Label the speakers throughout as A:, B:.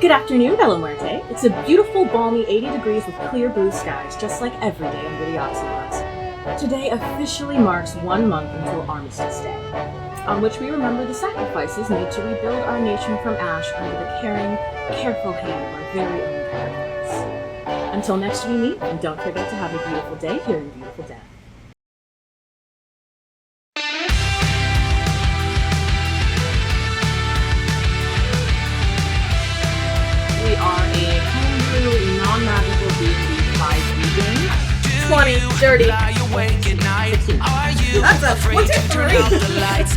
A: Good afternoon, Bella Muerte. It's a beautiful, balmy 80 degrees with clear blue skies, just like every day under the Oxylots. Today officially marks 1 month until Armistice Day, on which we remember the sacrifices made to rebuild our nation from ash under the caring, careful hand of our very own paradise. Until next we meet, and don't forget to have a beautiful day here in beautiful Den. We are a homebrew, non-magical D&D 5e game. 20, 30, 16. That's a 23!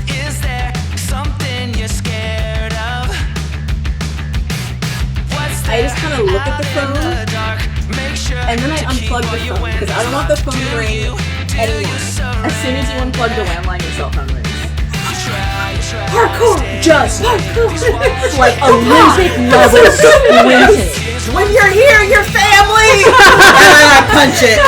B: Is there something you're scared of?
A: I just kind of look at the phone, and then I unplug the phone, because I don't want the phone to ring anymore. As soon as you unplug the landline, your cell phone rings. Parkour! Just parkour! Like Olympic level sprinting.
C: When you're here, you're family! And I punch it.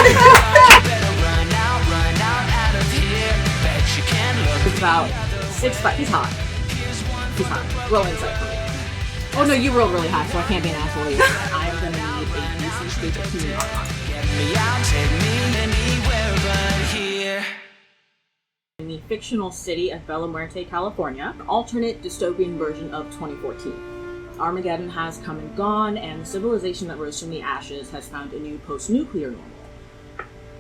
A: It's about 6'5". He's hot. He's hot. Roll insight for me. Oh no, you rolled really high, so I can't be an asshole either. I'm gonna need a decent streak of community hot. In the fictional city of Bella Muerte, California, an alternate dystopian version of 2014. Armageddon has come and gone, and the civilization that rose from the ashes has found a new post-nuclear normal.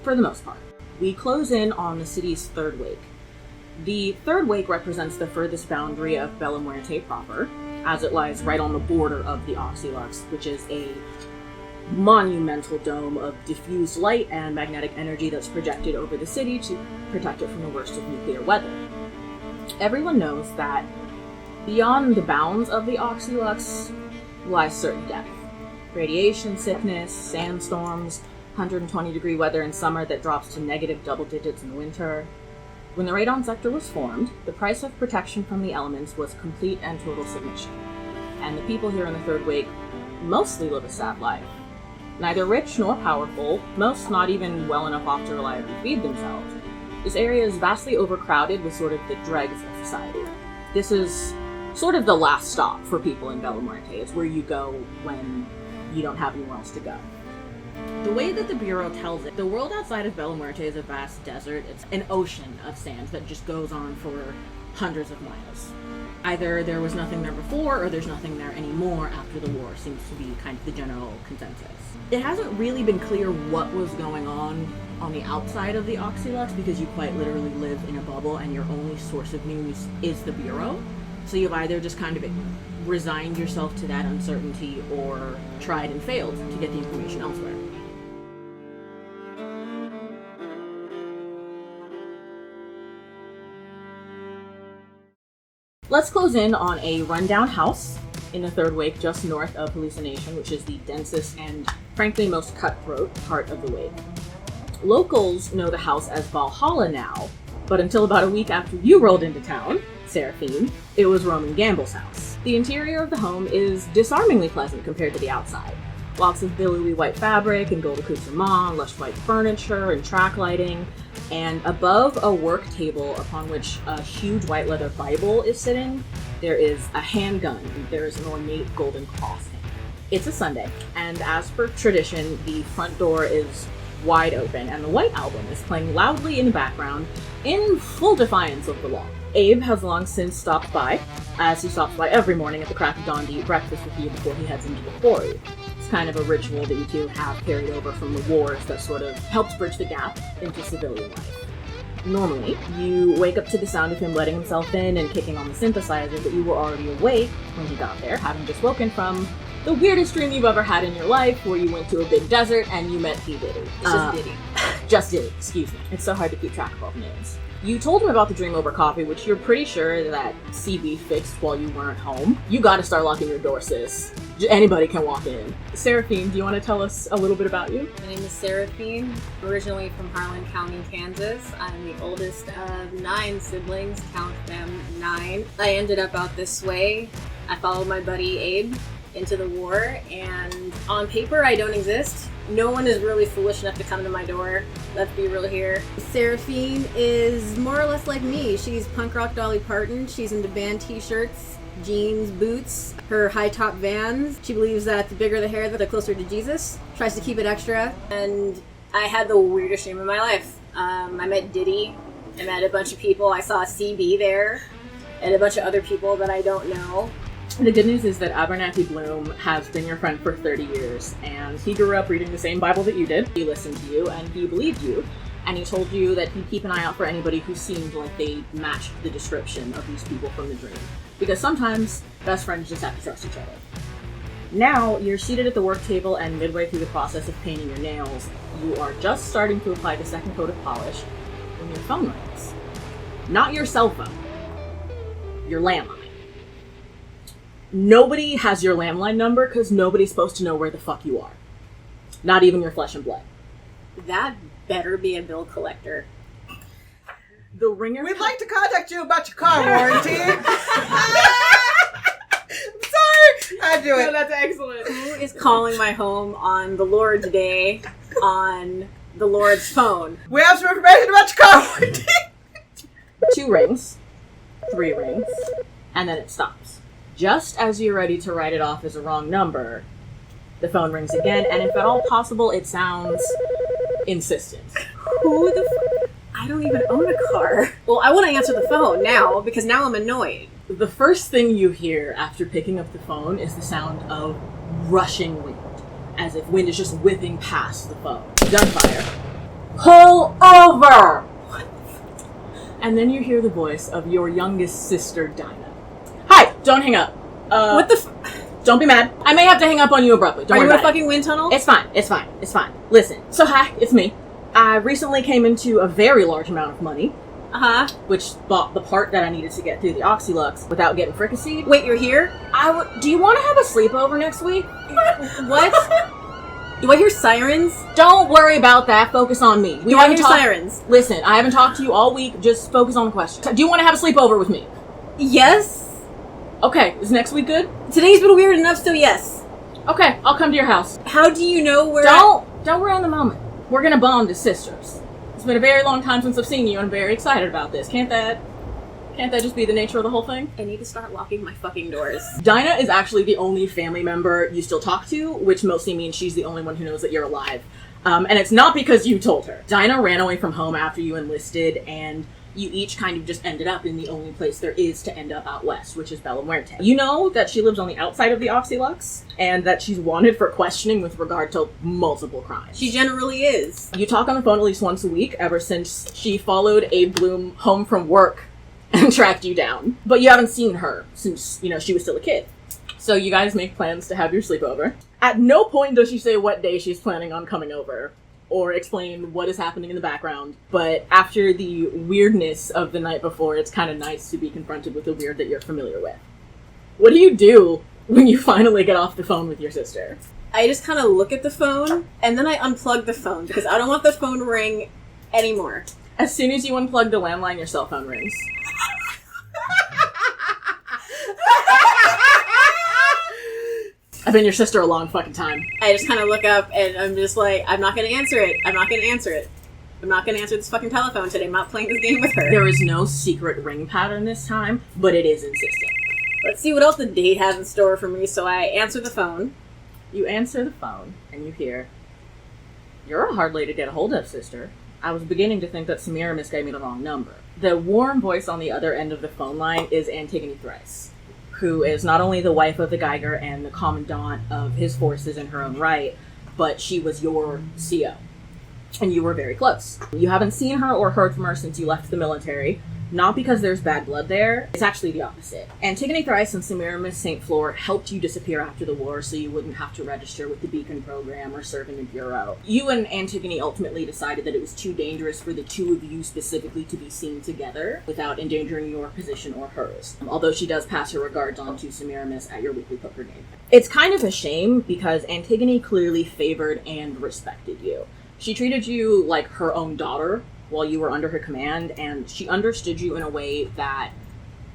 A: For the most part. We close in on the city's third wake. The third wake represents the furthest boundary of Bella Muerte proper, as it lies right on the border of the Oxylux, which is a monumental dome of diffused light and magnetic energy that's projected over the city to protect it from the worst of nuclear weather. Everyone knows that beyond the bounds of the Oxylux lies certain death. Radiation sickness, sandstorms, 120-degree weather in summer that drops to negative double digits in winter. When the Radon sector was formed, the price of protection from the elements was complete and total submission. And the people here in the third wake mostly live a sad life. Neither rich nor powerful, most not even well enough off to reliably feed themselves. This area is vastly overcrowded with sort of the dregs of society. This is sort of the last stop for people in Bella Muerte. It's where you go when you don't have anywhere else to go. The way that the Bureau tells it, the world outside of Bella Muerte is a vast desert. It's an ocean of sand that just goes on for hundreds of miles. Either there was nothing there before, or there's nothing there anymore after the war, seems to be kind of the general consensus. It hasn't really been clear what was going on the outside of the Oxylux, because you quite literally live in a bubble and your only source of news is the Bureau. So you've either just kind of resigned yourself to that uncertainty or tried and failed to get the information elsewhere. Let's close in on a rundown house in the third wake just north of Hallucination, which is the densest and frankly most cutthroat part of the wake. Locals know the house as Valhalla now, but until about a week after you rolled into town, Seraphine, it was Roman Gamble's house. The interior of the home is disarmingly pleasant compared to the outside. Lots of billowy white fabric and gold accoutrement, lush white furniture and track lighting, and above a work table upon which a huge white leather Bible is sitting, there is a handgun and there is an ornate golden cross. It's a Sunday, and as per tradition, the front door is wide open and the White Album is playing loudly in the background in full defiance of the law. Abe has long since stopped by, as he stops by every morning at the crack of dawn to eat breakfast with you before he heads into the quarry. It's kind of a ritual that you two have carried over from the wars that sort of helped bridge the gap into civilian life. Normally, you wake up to the sound of him letting himself in and kicking on the synthesizer, but you were already awake when he got there, having just woken from the weirdest dream you've ever had in your life, where you went to a big desert and you met P. Diddy.
C: It's just Diddy.
A: Just Diddy, excuse me. It's so hard to keep track of all the names. You told him about the dream over coffee, which you're pretty sure that CB fixed while you weren't home. You gotta start locking your door, sis. Anybody can walk in. Seraphine, do you want to tell us a little bit about you?
D: My name is Seraphine, originally from Harlan County, Kansas. I'm the oldest of 9 siblings, count them 9. I ended up out this way. I followed my buddy Abe into the war, and on paper I don't exist. No one is really foolish enough to come to my door. Let's be real here. Seraphine is more or less like me. She's punk rock Dolly Parton. She's into band t-shirts, jeans, boots, her high-top Vans. She believes that the bigger the hair, the closer to Jesus. Tries to keep it extra. And I had the weirdest dream of my life. I met Diddy. I met a bunch of people. I saw CB there. And a bunch of other people that I don't know.
A: The good news is that Abernathy Bloom has been your friend for 30 years, and he grew up reading the same Bible that you did. He listened to you, and he believed you, and he told you that he'd keep an eye out for anybody who seemed like they matched the description of these people from the dream. Because sometimes best friends just have to trust each other. Now, you're seated at the work table, and midway through the process of painting your nails, you are just starting to apply the second coat of polish when your phone rings. Not your cell phone. Your landline. Nobody has your landline number because nobody's supposed to know where the fuck you are. Not even your flesh and blood.
D: That better be a bill collector.
A: The ringer...
C: We'd like to contact you about your car warranty. I'm sorry. I do it.
A: No, that's excellent.
D: Who is calling my home on the Lord's Day on the Lord's phone?
C: We have some information about your car warranty.
A: 2 rings. 3 rings. And then it stops. Just as you're ready to write it off as a wrong number, the phone rings again, and if at all possible, it sounds insistent.
D: Who the I don't even own a car. Well, I want to answer the phone now, because now I'm annoyed.
A: The first thing you hear after picking up the phone is the sound of rushing wind, as if wind is just whipping past the phone. Gunfire. Pull over! And then you hear the voice of your youngest sister, Dinah. Hi, don't hang up.
D: What the
A: Don't be mad. I may have to hang up on you abruptly. Don't
D: Are
A: worry
D: you in a
A: about it.
D: fucking wind tunnel?
A: It's fine. It's fine. It's fine. Listen. So hi, it's me. I recently came into a very large amount of money, which bought the part that I needed to get through the Oxylux without getting fricasseed.
D: Wait, you're here?
A: Do you want to have a sleepover next week?
D: What? Do I hear sirens?
A: Don't worry about that. Focus on me.
D: Do I hear sirens?
A: Listen, I haven't talked to you all week. Just focus on the question. Do you want to have a sleepover with me?
D: Yes.
A: Okay, is next week good?
D: Today's been weird enough, so yes.
A: Okay, I'll come to your house.
D: How do you know where
A: Don't worry on the moment. We're gonna bond as sisters. It's been a very long time since I've seen you, and I'm very excited about this. Can't that just be the nature of the whole thing?
D: I need to start locking my fucking doors.
A: Dinah is actually the only family member you still talk to, which mostly means she's the only one who knows that you're alive. And it's not because you told her. Dinah ran away from home after you enlisted, and you each kind of just ended up in the only place there is to end up out west, which is Bella Muerte. You know that she lives on the outside of the Oxylux, and that she's wanted for questioning with regard to multiple crimes.
D: She generally is.
A: You talk on the phone at least once a week ever since she followed Abe Bloom home from work and tracked you down. But you haven't seen her since, she was still a kid. So you guys make plans to have your sleepover. At no point does she say what day she's planning on coming over, or explain what is happening in the background. But after the weirdness of the night before, it's kind of nice to be confronted with the weird that you're familiar with. What do you do when you finally get off the phone with your sister?
D: I just kind of look at the phone, and then I unplug the phone, because I don't want the phone to ring anymore.
A: As soon as you unplug the landline, your cell phone rings. I've been your sister a long fucking time.
D: I just kind of look up, and I'm just like, I'm not going to answer it. I'm not going to answer it. I'm not going to answer this fucking telephone today. I'm not playing this game with her.
A: There is no secret ring pattern this time, but it is insistent.
D: Let's see what else the date has in store for me, so I answer the phone.
A: You answer the phone, and you hear, "You're a hard lady to get a hold of, sister. I was beginning to think that Semiramis gave me the wrong number." The warm voice on the other end of the phone line is Antigone Thrice, who is not only the wife of the Geiger and the commandant of his forces in her own right, but she was your CO. And you were very close. You haven't seen her or heard from her since you left the military, not because there's bad blood there, it's actually the opposite. Antigone Thrice and Semiramis St. Fleur helped you disappear after the war so you wouldn't have to register with the Beacon program or serve in the Bureau. You and Antigone ultimately decided that it was too dangerous for the two of you specifically to be seen together without endangering your position or hers, although she does pass her regards on to Semiramis at your weekly poker game. It's kind of a shame because Antigone clearly favored and respected you. She treated you like her own daughter while you were under her command, and she understood you in a way that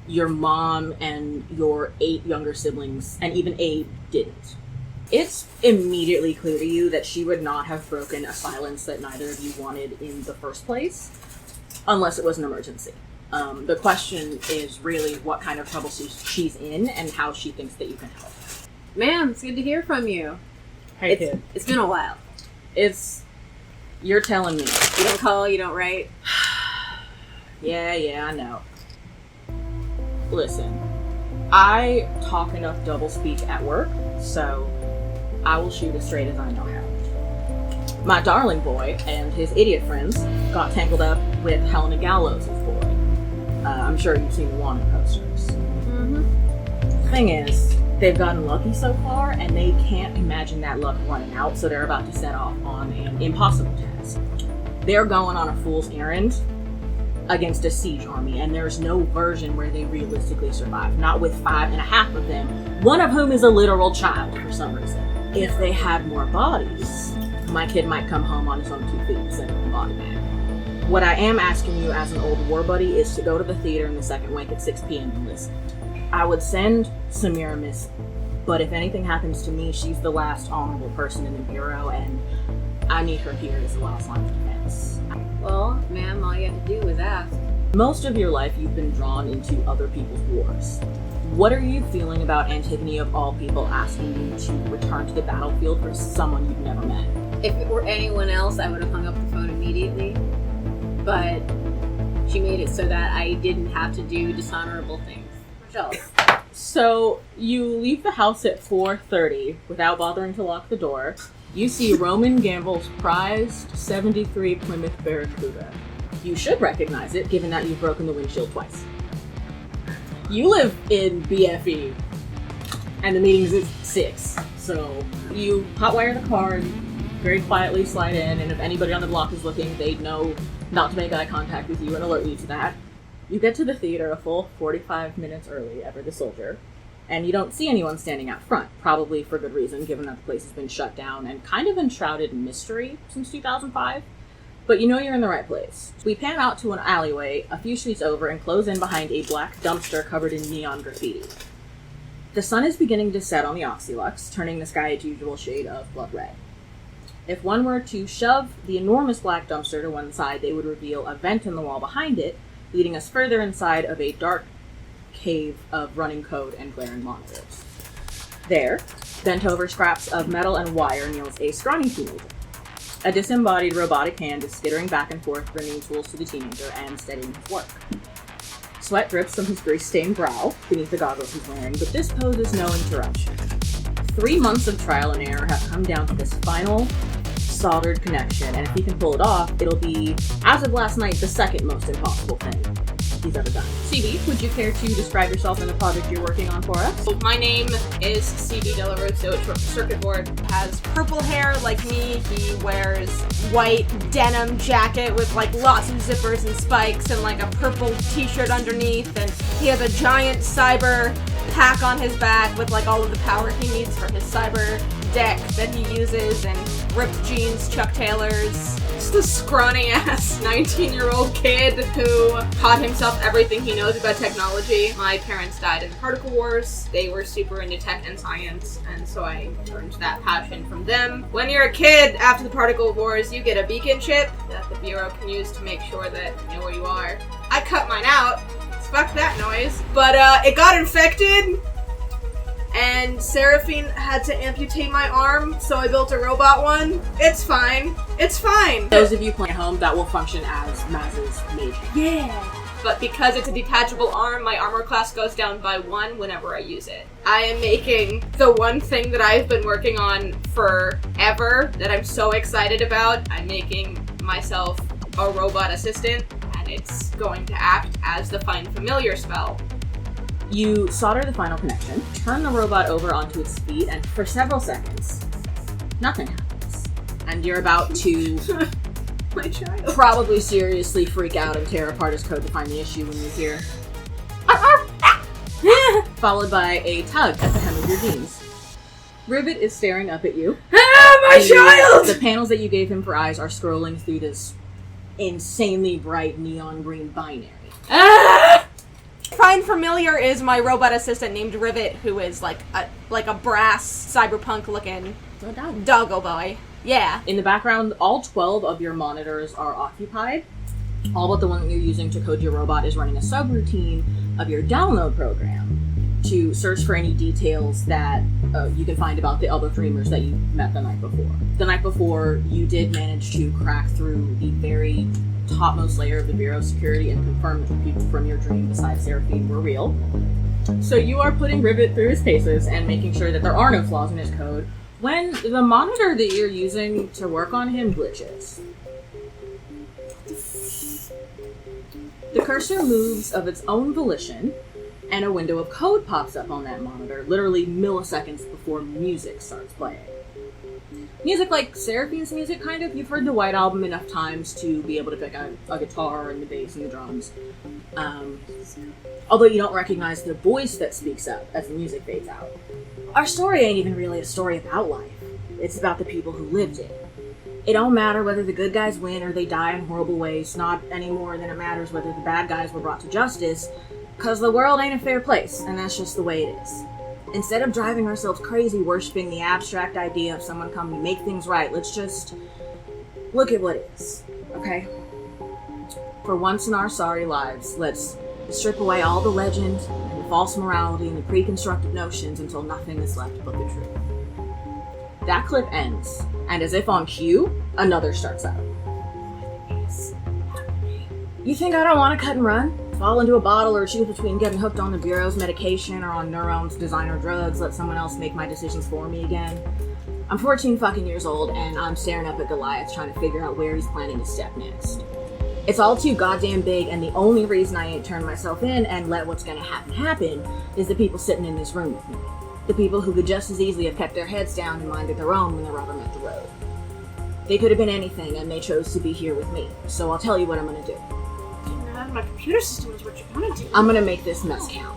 A: your mom and your 8 younger siblings, and even Abe, didn't. It's immediately clear to you that she would not have broken a silence that neither of you wanted in the first place, unless it was an emergency. The question is really what kind of trouble she's in and how she thinks that you can help.
D: Ma'am, it's good to hear from you.
A: Hey, kid.
D: It's been a while.
A: You're telling me.
D: You don't call, you don't write.
A: Yeah, I know. Listen, I talk enough doublespeak at work, so I will shoot as straight as I know how. My darling boy and his idiot friends got tangled up with Helena Gallows' boy. I'm sure you've seen the wanted posters.
D: Mm-hmm.
A: Thing is, they've gotten lucky so far, and they can't imagine that luck running out, so they're about to set off on an impossible task. They're going on a fool's errand against a siege army, and there's no version where they realistically survive. Not with 5.5 of them, one of whom is a literal child for some reason. If they had more bodies, my kid might come home on his own 2 feet instead of a body bag. What I am asking you as an old war buddy is to go to the theater in the second wake at 6 p.m. and listen. I would send Samira missing, but if anything happens to me, she's the last honorable person in the Bureau, and I need her here as the last line of defense.
D: Well, ma'am, all you had to do was ask.
A: Most of your life you've been drawn into other people's wars. What are you feeling about Antigone of all people asking you to return to the battlefield for someone you've never met?
D: If it were anyone else, I would have hung up the phone immediately. But she made it so that I didn't have to do dishonorable things. Jealous.
A: So, you leave the house at 4:30 without bothering to lock the door. You see Roman Gamble's prized 73 Plymouth Barracuda. You should recognize it, given that you've broken the windshield twice. You live in BFE, and the meeting's at 6, so you hotwire the car and very quietly slide in, and if anybody on the block is looking, they'd know not to make eye contact with you and alert you to that. You get to the theater a full 45 minutes early, ever the soldier, and you don't see anyone standing out front, probably for good reason, given that the place has been shut down and kind of enshrouded in mystery since 2005. But you know you're in the right place. We pan out to an alleyway a few streets over and close in behind a black dumpster covered in neon graffiti. The sun is beginning to set on the Oxylux, turning the sky its usual shade of blood red. If one were to shove the enormous black dumpster to one side, they would reveal a vent in the wall behind it, leading us further inside of a dark cave of running code and glaring monitors. There, bent over scraps of metal and wire, kneels a scrawny teenager. A disembodied robotic hand is skittering back and forth, bringing tools to the teenager and steadying his work. Sweat drips from his grease-stained brow beneath the goggles he's wearing, but this poses no interruption. 3 months of trial and error have come down to this final soldered connection, and if he can pull it off, it'll be, as of last night, the second most impossible thing he's ever done. CB, would you care to describe yourself and the project you're working on for us?
E: My name is CB Dello. Russo. Circuit board has purple hair like me. He wears white denim jacket with like lots of zippers and spikes and like a purple t-shirt underneath, and he has a giant cyber pack on his back with like all of the power he needs for his cyber deck that he uses, and ripped jeans, Chuck Taylors. Just a scrawny ass 19-year-old kid who taught himself everything he knows about technology. My parents died in the particle wars. They were super into tech and science, and so I learned that passion from them. When you're a kid after the particle wars, you get a beacon chip that the Bureau can use to make sure that you know where you are. I cut mine out. Fuck that noise. But it got infected, and Seraphine had to amputate my arm, so I built a robot one. It's fine. It's fine.
A: Those of you playing at home, that will function as Mazz's mage hand.
E: Yeah. But because it's a detachable arm, my armor class goes down by 1 whenever I use it. I am making the one thing that I've been working on forever that I'm so excited about. I'm making myself a robot assistant, and it's going to act as the Find Familiar spell.
A: You solder the final connection, turn the robot over onto its feet, and for several seconds, nothing happens. And you're about to
E: My child.
A: probably seriously freak out and tear apart his code to find the issue when you hear followed by a tug at the hem of your jeans. Rivet is staring up at you.
E: My child!
A: The panels that you gave him for eyes are scrolling through this insanely bright neon green binary.
E: Find Familiar is my robot assistant named Rivet, who is like a brass cyberpunk looking doggo boy. Yeah.
A: In the background, all 12 of your monitors are occupied, all but the one that you're using to code your robot is running a subroutine of your download program to search for any details that you can find about the other dreamers that you met the night before. The night before, you did manage to crack through the very topmost layer of the Bureau of Security and confirm that the people from your dream besides Seraphine were real. So you are putting Rivet through his paces and making sure that there are no flaws in his code when the monitor that you're using to work on him glitches. The cursor moves of its own volition, and a window of code pops up on that monitor, literally milliseconds before music starts playing. Music like Seraphine's music, kind of. You've heard the White Album enough times to be able to pick out a guitar and the bass and the drums. Although you don't recognize the voice that speaks up as the music fades out. Our story ain't even really a story about life. It's about the people who lived it. It don't matter whether the good guys win or they die in horrible ways, not any more than it matters whether the bad guys were brought to justice, because the world ain't a fair place, and that's just the way it is. Instead of driving ourselves crazy worshipping the abstract idea of someone coming to make things right, let's just look at what is, okay? For once in our sorry lives, let's strip away all the legend and the false morality and the pre-constructed notions until nothing is left but the truth. That clip ends, and as if on cue, another starts out. You think I don't want to cut and run? Fall into a bottle or choose between getting hooked on the Bureau's medication or on Neuron's designer drugs, let someone else make my decisions for me again? I'm 14 fucking years old, and I'm staring up at Goliath trying to figure out where he's planning to step next. It's all too goddamn big, and the only reason I ain't turned myself in and let what's gonna happen is the people sitting in this room with me. The people who could just as easily have kept their heads down and minded their own when the rubber met the road. They could have been anything, and they chose to be here with me, so I'll tell you what I'm gonna do.
E: My computer system is what you want to do.
A: I'm gonna make this mess count.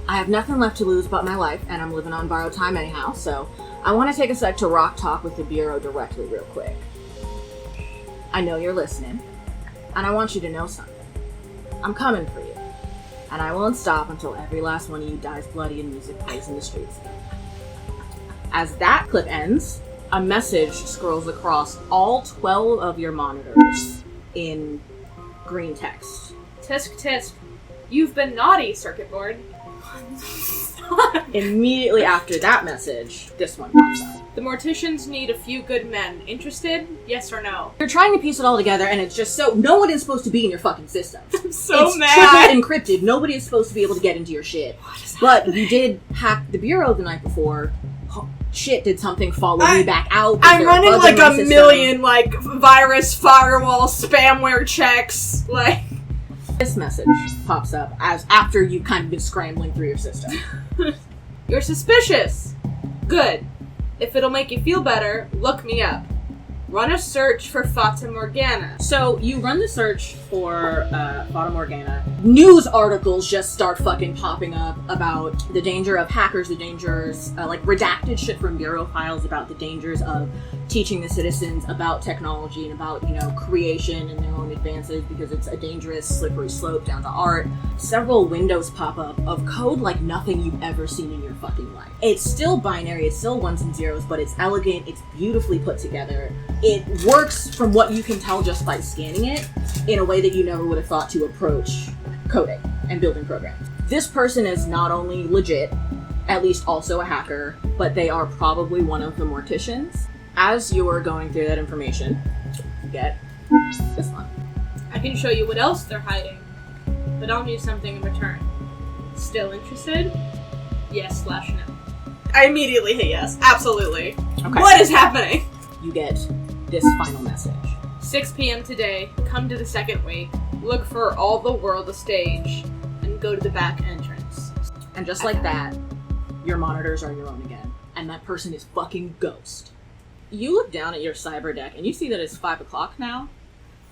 A: I have nothing left to lose but my life, and I'm living on borrowed time anyhow, so I want to take a sec to rock talk with the Bureau directly real quick. I know you're listening, and I want you to know something. I'm coming for you, and I won't stop until every last one of you dies bloody and music plays in the streets. As that clip ends, a message scrolls across all 12 of your monitors in green text.
E: Tisk tisk. You've been naughty, circuit board.
A: Immediately after that message, this one pops up.
E: The morticians need a few good men. Interested? Yes or no?
A: You're trying to piece it all together, and it's just so... No one is supposed to be in your fucking system.
E: I'm so
A: it's
E: mad.
A: Triple encrypted. Nobody is supposed to be able to get into your shit. But you did hack the Bureau the night before. Shit, did something follow me back out?
E: I'm running like a million, like, virus, firewall, spamware checks, like...
A: This message pops up as after you've kind of been scrambling through your system.
E: You're suspicious. Good. If it'll make you feel better, look me up. Run a search for Fata Morgana.
A: So you run the search for Fata Morgana. News articles just start fucking popping up about the danger of hackers, the dangers, like redacted shit from bureau files about the dangers of teaching the citizens about technology and about, you know, creation and their own advances because it's a dangerous, slippery slope down to art. Several windows pop up of code like nothing you've ever seen in your fucking life. It's still binary, it's still ones and zeros, but it's elegant, it's beautifully put together. It works from what you can tell just by scanning it in a way that you never would have thought to approach coding and building programs. This person is not only legit, at least also a hacker, but they are probably one of the morticians. As you are going through that information, you get this one.
E: I can show you what else they're hiding, but I'll need something in return. Still interested? Yes/no. I immediately hit yes. Absolutely.
A: Okay.
E: What is happening?
A: You get this final message.
E: 6 p.m. today, come to the second wake, look for all the world a stage, and go to the back entrance.
A: And just like that, your monitors are your own again. And that person is fucking Ghost. You look down at your cyber deck and you see that it's 5 o'clock now.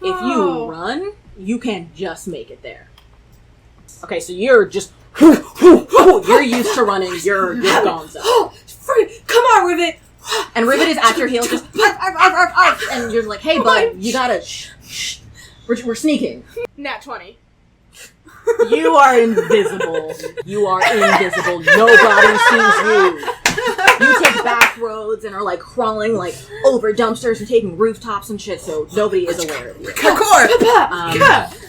A: If you run, you can just make it there. Okay, so you're just... You're used to running, you're gonzo.
E: Come on, Rivet!
A: And Rivet is at your heels just... And you're like, hey bud, you gotta... Shh. We're sneaking.
E: Nat 20.
A: You are invisible. You are invisible. Nobody sees you. You take back roads and are like crawling like over dumpsters and taking rooftops and shit, so nobody is aware of you.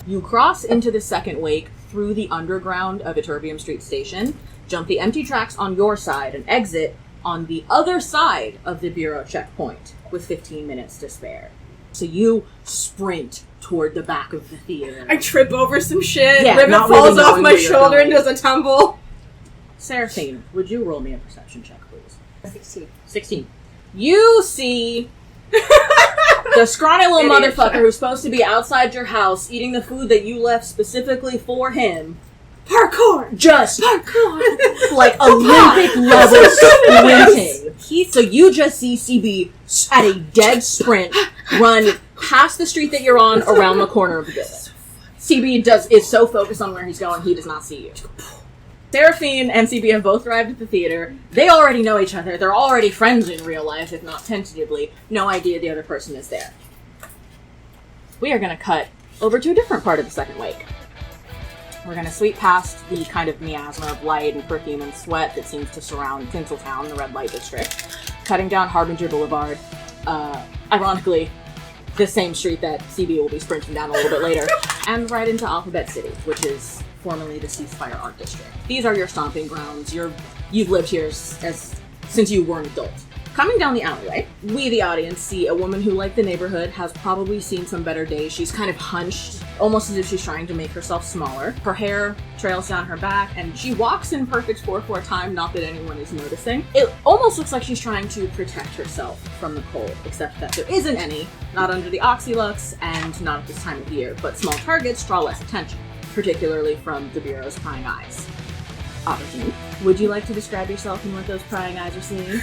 A: You cross into the second wake through the underground of Ytterbium Street Station, jump the empty tracks on your side, and exit on the other side of the Bureau checkpoint with 15 minutes to spare. So you sprint toward the back of the theater.
E: I trip over some shit.
A: Yeah,
E: Ribbon
A: not
E: falls
A: really
E: off
A: knowing
E: my
A: where you're
E: shoulder
A: going.
E: and does a tumble.
A: Seraphine, would you roll me a perception check, please?
D: 16.
A: 16. You see the scrawny little
E: Idiot.
A: motherfucker who's supposed to be outside your house eating the food that you left specifically for him.
E: Parkour!
A: Just
E: Parkour!
A: like Olympic level sprinting. So you just see CB at a dead sprint run past the street that you're on around the corner of the building. CB is so focused on where he's going, he does not see you. Seraphine and CB have both arrived at the theater. They already know each other. They're already friends in real life, if not tentatively. No idea the other person is there. We are going to cut over to a different part of the second wake. We're going to sweep past the kind of miasma of light and perfume and sweat that seems to surround Tinseltown, the red light district, cutting down Harbinger Boulevard. Ironically, the same street that CB will be sprinting down a little bit later, and right into Alphabet City, which is formerly the Ceasefire Art District. These are your stomping grounds. You've lived here since you were an adult. Coming down the alleyway, we, the audience, see a woman who, like the neighborhood, has probably seen some better days. She's kind of hunched, almost as if she's trying to make herself smaller. Her hair trails down her back, and she walks in perfect 4/4 time, not that anyone is noticing. It almost looks like she's trying to protect herself from the cold, except that there isn't any, not under the Oxylux, and not at this time of year, but small targets draw less attention, particularly from the Bureau's prying eyes. Aubergine, would you like to describe yourself and what those prying eyes are seeing?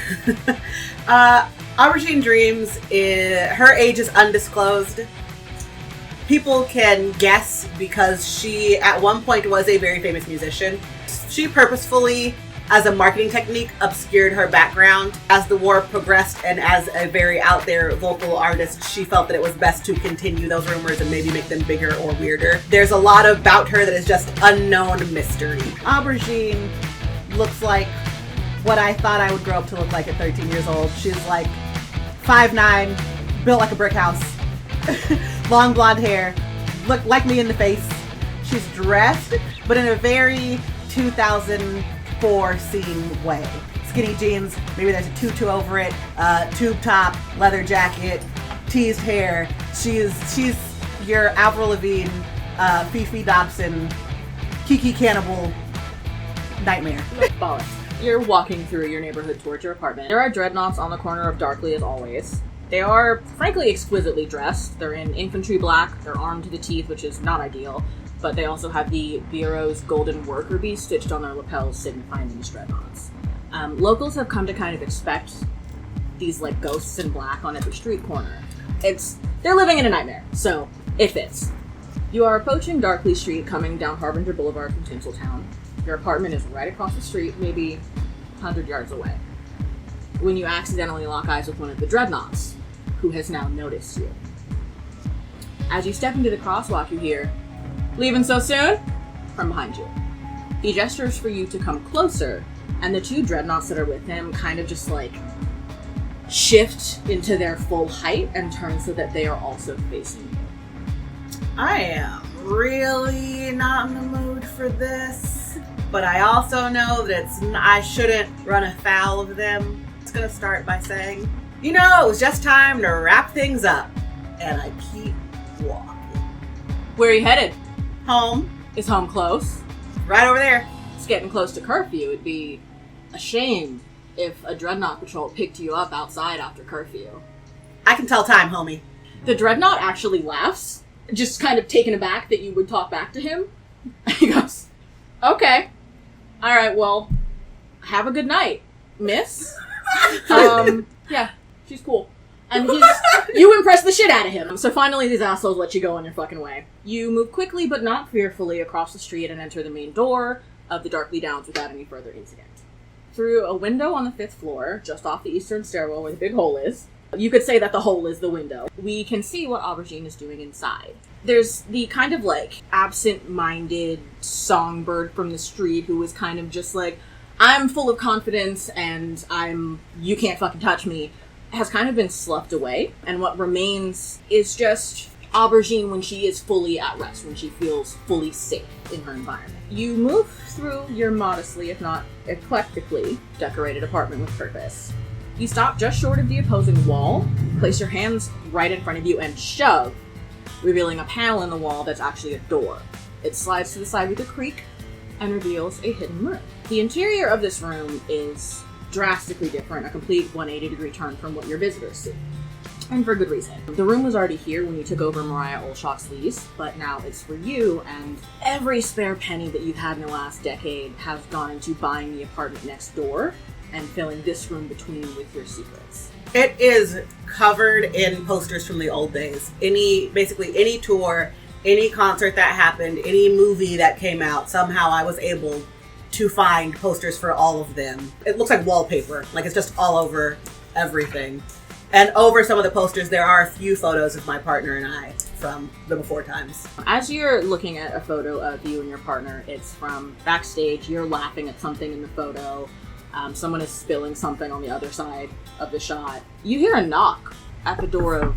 C: Aubergine dreams, her age is undisclosed. People can guess because she at one point was a very famous musician. She purposefully, as a marketing technique, obscured her background. As the war progressed and as a very out there vocal artist, she felt that it was best to continue those rumors and maybe make them bigger or weirder. There's a lot about her that is just unknown mystery. Aubergine looks like what I thought I would grow up to look like at 13 years old. She's like 5'9", built like a brick house, long blonde hair, look like me in the face. She's dressed, but in a very 2004 scene way. Skinny jeans, maybe there's a tutu over it, tube top, leather jacket, teased hair. She's your Avril Lavigne, Fifi Dobson, Kiki Cannibal nightmare.
A: Bollocks. You're walking through your neighborhood towards your apartment. There are dreadnoughts on the corner of Darkly as always. They are, frankly, exquisitely dressed. They're in infantry black, they're armed to the teeth, which is not ideal, but they also have the Bureau's golden worker bee stitched on their lapels, signifying these dreadnoughts. Locals have come to kind of expect these, like, ghosts in black on every street corner. They're living in a nightmare, so it fits. You are approaching Darkly Street, coming down Harbinger Boulevard from Tinseltown. Your apartment is right across the street, maybe 100 yards away, when you accidentally lock eyes with one of the dreadnoughts, who has now noticed you. As you step into the crosswalk, you hear, "Leaving so soon?" from behind you. He gestures for you to come closer, and the two dreadnoughts that are with him kind of just like shift into their full height and turn so that they are also facing you.
C: I am really not in the mood for this, but I also know that I shouldn't run afoul of them. It's gonna start by saying, it was just time to wrap things up, and I keep walking.
A: Where are you headed?
C: Home,
A: Is home close?
C: right over there.
A: It's getting close to curfew. It'd be a shame if a dreadnought patrol picked you up outside after curfew.
C: I can tell time, homie.
A: The dreadnought actually laughs, just kind of taken aback that you would talk back to him. He goes, "Okay. Alright, well, have a good night, miss." Yeah, she's cool. And you impress the shit out of him. So finally these assholes let you go on your fucking way. You move quickly but not fearfully across the street and enter the main door of the Darkly Downs without any further incident. Through a window on the 5th floor, just off the eastern stairwell where the big hole is, you could say that the hole is the window, we can see what Aubergine is doing inside. There's the kind of like absent-minded songbird from the street who is kind of just like, I'm full of confidence and you can't fucking touch me, has kind of been sloughed away. And what remains is just Aubergine when she is fully at rest, when she feels fully safe in her environment. You move through your modestly, if not eclectically, decorated apartment with purpose. You stop just short of the opposing wall, place your hands right in front of you, and shove, revealing a panel in the wall that's actually a door. It slides to the side with a creak and reveals a hidden room. The interior of this room is drastically different, a complete 180-degree turn from what your visitors see. And for good reason. The room was already here when you took over Mariah Olshock's lease, but now it's for you, and every spare penny that you've had in the last decade has gone into buying the apartment next door and filling this room between with your secrets.
C: It is covered in posters from the old days. Basically any tour, any concert that happened, any movie that came out, somehow I was able to find posters for all of them. It looks like wallpaper, like it's just all over everything. And over some of the posters, there are a few photos of my partner and I from the before times.
A: As you're looking at a photo of you and your partner, it's from backstage, you're laughing at something in the photo, someone is spilling something on the other side of the shot. You hear a knock at the door of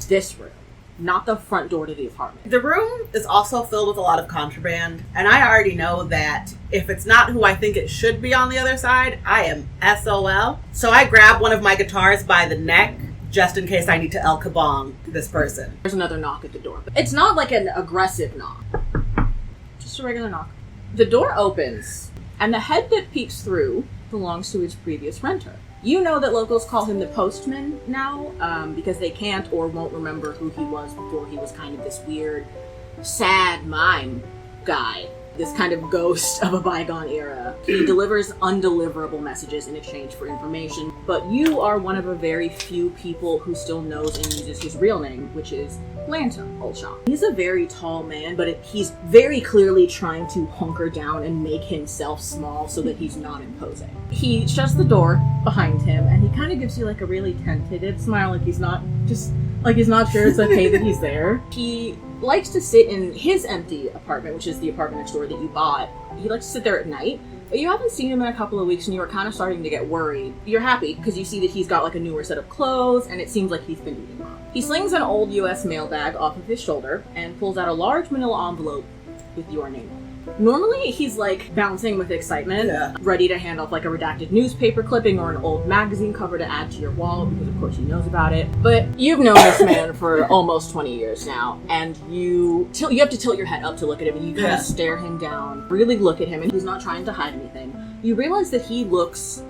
A: this room, not the front door to the apartment.
C: The room is also filled with a lot of contraband, and I already know that if it's not who I think it should be on the other side, I am SOL. So I grab one of my guitars by the neck, just in case I need to El Kabong this person.
A: There's another knock at the door. It's not like an aggressive knock. Just a regular knock. The door opens, and the head that peeks through belongs to its previous renter. You know that locals call him the postman now, because they can't or won't remember who he was before he was kind of this weird, sad mime guy. This kind of ghost of a bygone era. He delivers undeliverable messages in exchange for information, but you are one of a very few people who still knows and uses his real name, which is Lantum Olshock. He's a very tall man, but he's very clearly trying to hunker down and make himself small so that he's not imposing. He shuts the door behind him, and he kind of gives you like a really tentative smile, like he's not sure it's okay that he's there. He likes to sit in his empty apartment, which is the apartment next door that you bought. He likes to sit there at night, but you haven't seen him in a couple of weeks and you are kind of starting to get worried. You're happy because you see that he's got like a newer set of clothes and it seems like he's been eating well. He slings an old US mail bag off of his shoulder and pulls out a large manila envelope with your name on it. Normally, he's like bouncing with excitement, ready to hand off like a redacted newspaper clipping or an old magazine cover to add to your wall, because of course he knows about it. But you've known this man for almost 20 years now, and you have to tilt your head up to look at him, and you kind of stare him down, really look at him, and he's not trying to hide anything. You realize that he looks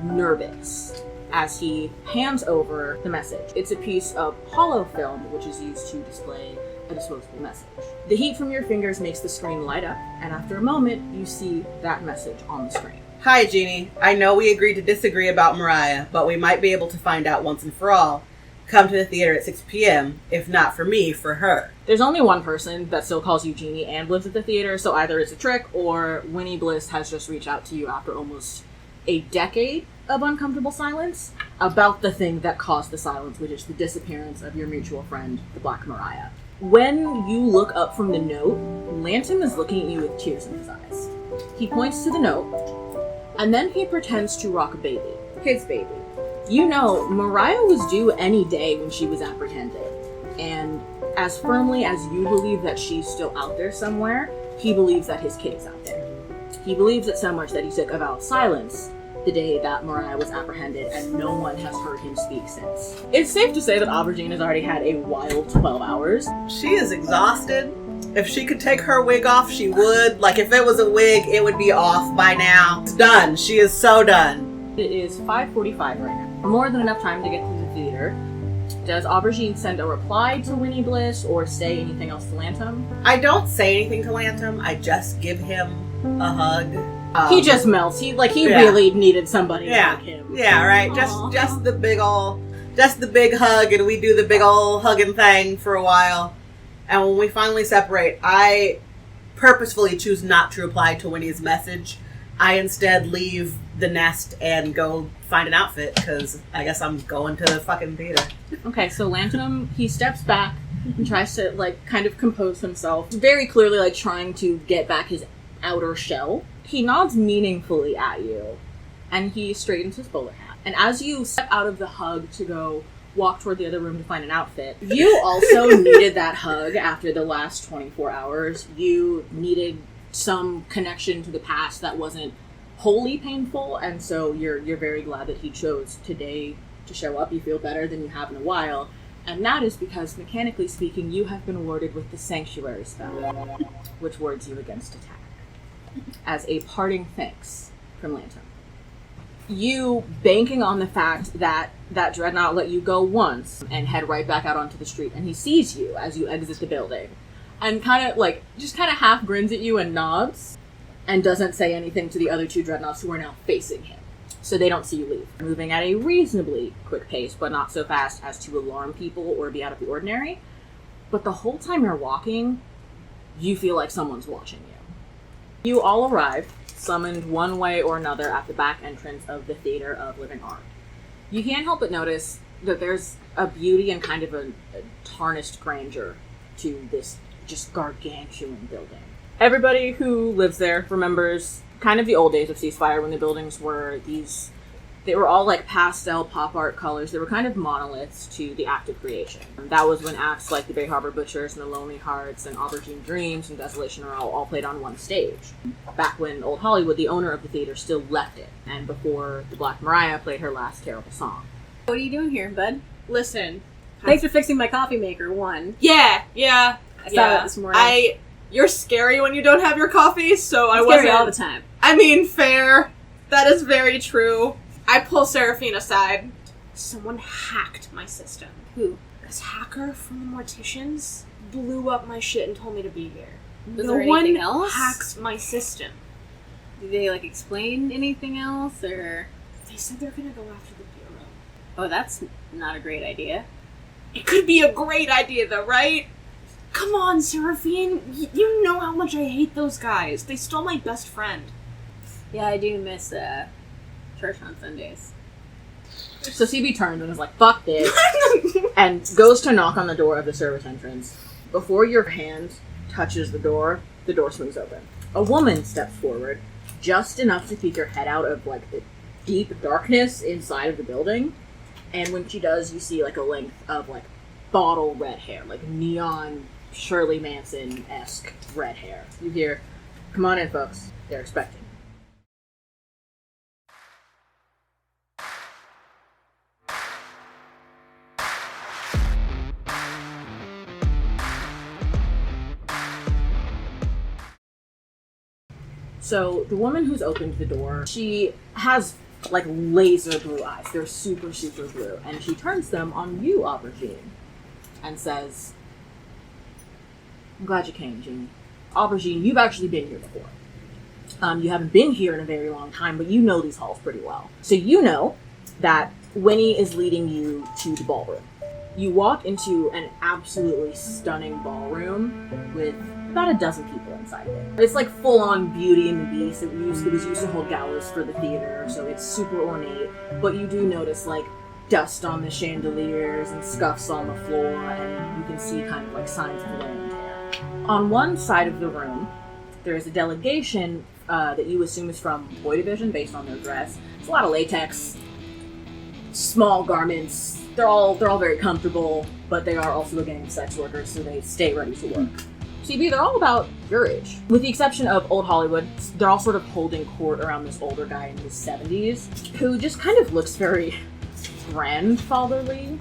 A: nervous as he hands over the message. It's a piece of hollow film, which is used to display a disposable message. The heat from your fingers makes the screen light up, and after a moment, you see that message on the screen.
C: Hi, Jeannie. I know we agreed to disagree about Mariah, but we might be able to find out once and for all. Come to the theater at 6 p.m., if not for me, for her.
A: There's only one person that still calls you Jeannie and lives at the theater, so either it's a trick or Winnie Bliss has just reached out to you after almost a decade of uncomfortable silence about the thing that caused the silence, which is the disappearance of your mutual friend, the Black Mariah. When you look up from the note, Lantum is looking at you with tears in his eyes. He points to the note, and then he pretends to rock a baby. His baby. You know, Mariah was due any day when she was apprehended. And as firmly as you believe that she's still out there somewhere, he believes that his kid is out there. He believes it so much that he took a vow of silence the day that Mariah was apprehended, and no one has heard him speak since. It's safe to say that Aubergine has already had a wild 12 hours.
C: She is exhausted. If she could take her wig off, she would. Like, if it was a wig, it would be off by now. It's done. She is so done.
A: It is 5:45 right now. More than enough time to get to the theater. Does Aubergine send a reply to Winnie Bliss or say anything else to Lantum?
C: I don't say anything to Lantum. I just give him a hug.
A: He just melts. He really needed somebody like him.
C: Yeah, right. Just the big hug, and we do the big old hugging thing for a while. And when we finally separate, I purposefully choose not to reply to Winnie's message. I instead leave the nest and go find an outfit, because I guess I'm going to the fucking theater.
A: Okay, so Lantum, he steps back and tries to, kind of compose himself. Very clearly, trying to get back his outer shell. He nods meaningfully at you, and he straightens his bowler hat. And as you step out of the hug to go walk toward the other room to find an outfit, you also needed that hug after the last 24 hours. You needed some connection to the past that wasn't wholly painful, and so you're very glad that he chose today to show up. You feel better than you have in a while, and that is because, mechanically speaking, you have been awarded with the Sanctuary spell, which wards you against attack, as a parting thanks from Lantern. You banking on the fact that that Dreadnought let you go once and head right back out onto the street, and he sees you as you exit the building, and kind of half grins at you and nods, and doesn't say anything to the other two Dreadnoughts who are now facing him. So they don't see you leave. Moving at a reasonably quick pace, but not so fast as to alarm people or be out of the ordinary. But the whole time you're walking, you feel like someone's watching you. You all arrive, summoned one way or another at the back entrance of the Theater of Living Art. You can't help but notice that there's a beauty and kind of a tarnished grandeur to this just gargantuan building. Everybody who lives there remembers kind of the old days of Ceasefire when the buildings were they were all like pastel pop art colors. They were kind of monoliths to the act of creation. That was when acts like the Bay Harbor Butchers and the Lonely Hearts and Aubergine Dreams and Desolation are all played on one stage. Back when Old Hollywood, the owner of the theater, still left it, and before the Black Mariah played her last terrible song.
D: What are you doing here, bud?
E: Listen.
D: Thanks for fixing my coffee maker, one.
E: Yeah.
D: I saw that this morning.
E: You're scary when you don't have your coffee, so I
D: I'm
E: wasn't...
D: scary all the time.
E: I mean, fair. That is very true. I pull Seraphine aside. Someone hacked my system.
D: Who?
E: This hacker from the Morticians blew up my shit and told me to be here.
D: Was
E: No
D: there
E: one
D: anything else?
E: hacks my system.
D: Did they, explain anything else, or...
E: They said they're gonna go after the Bureau.
D: Oh, that's not a great idea.
E: It could be a great idea, though, right? Come on, Seraphine. You know how much I hate those guys. They stole my best friend.
D: Yeah, I do miss, church on Sundays.
A: So CB turns and is like, fuck this, and goes to knock on the door of the service entrance. Before your hand touches the door swings open. A woman steps forward, just enough to peek her head out of, the deep darkness inside of the building. And when she does, you see, a length of, bottle red hair, neon Shirley Manson-esque red hair. You hear, come on in, folks. They're expecting. So, the woman who's opened the door, she has, laser blue eyes. They're super, super blue. And she turns them on you, Aubergine, and says, I'm glad you came, Jeannie. Aubergine, you've actually been here before. You haven't been here in a very long time, but you know these halls pretty well. So you know that Winnie is leading you to the ballroom. You walk into an absolutely stunning ballroom with about a dozen people inside of it. It's full-on Beauty and the Beast. It was used to hold galas for the theater, so it's super ornate. But you do notice, dust on the chandeliers and scuffs on the floor, and you can see kind of signs of wear and tear. On one side of the room, there is a delegation that you assume is from Boy Division based on their dress. It's a lot of latex, small garments. They're all very comfortable, but they are also a gang of sex workers, so they stay ready to work. CB, they're all about your age. With the exception of Old Hollywood, they're all sort of holding court around this older guy in his 70s, who just kind of looks very grandfatherly.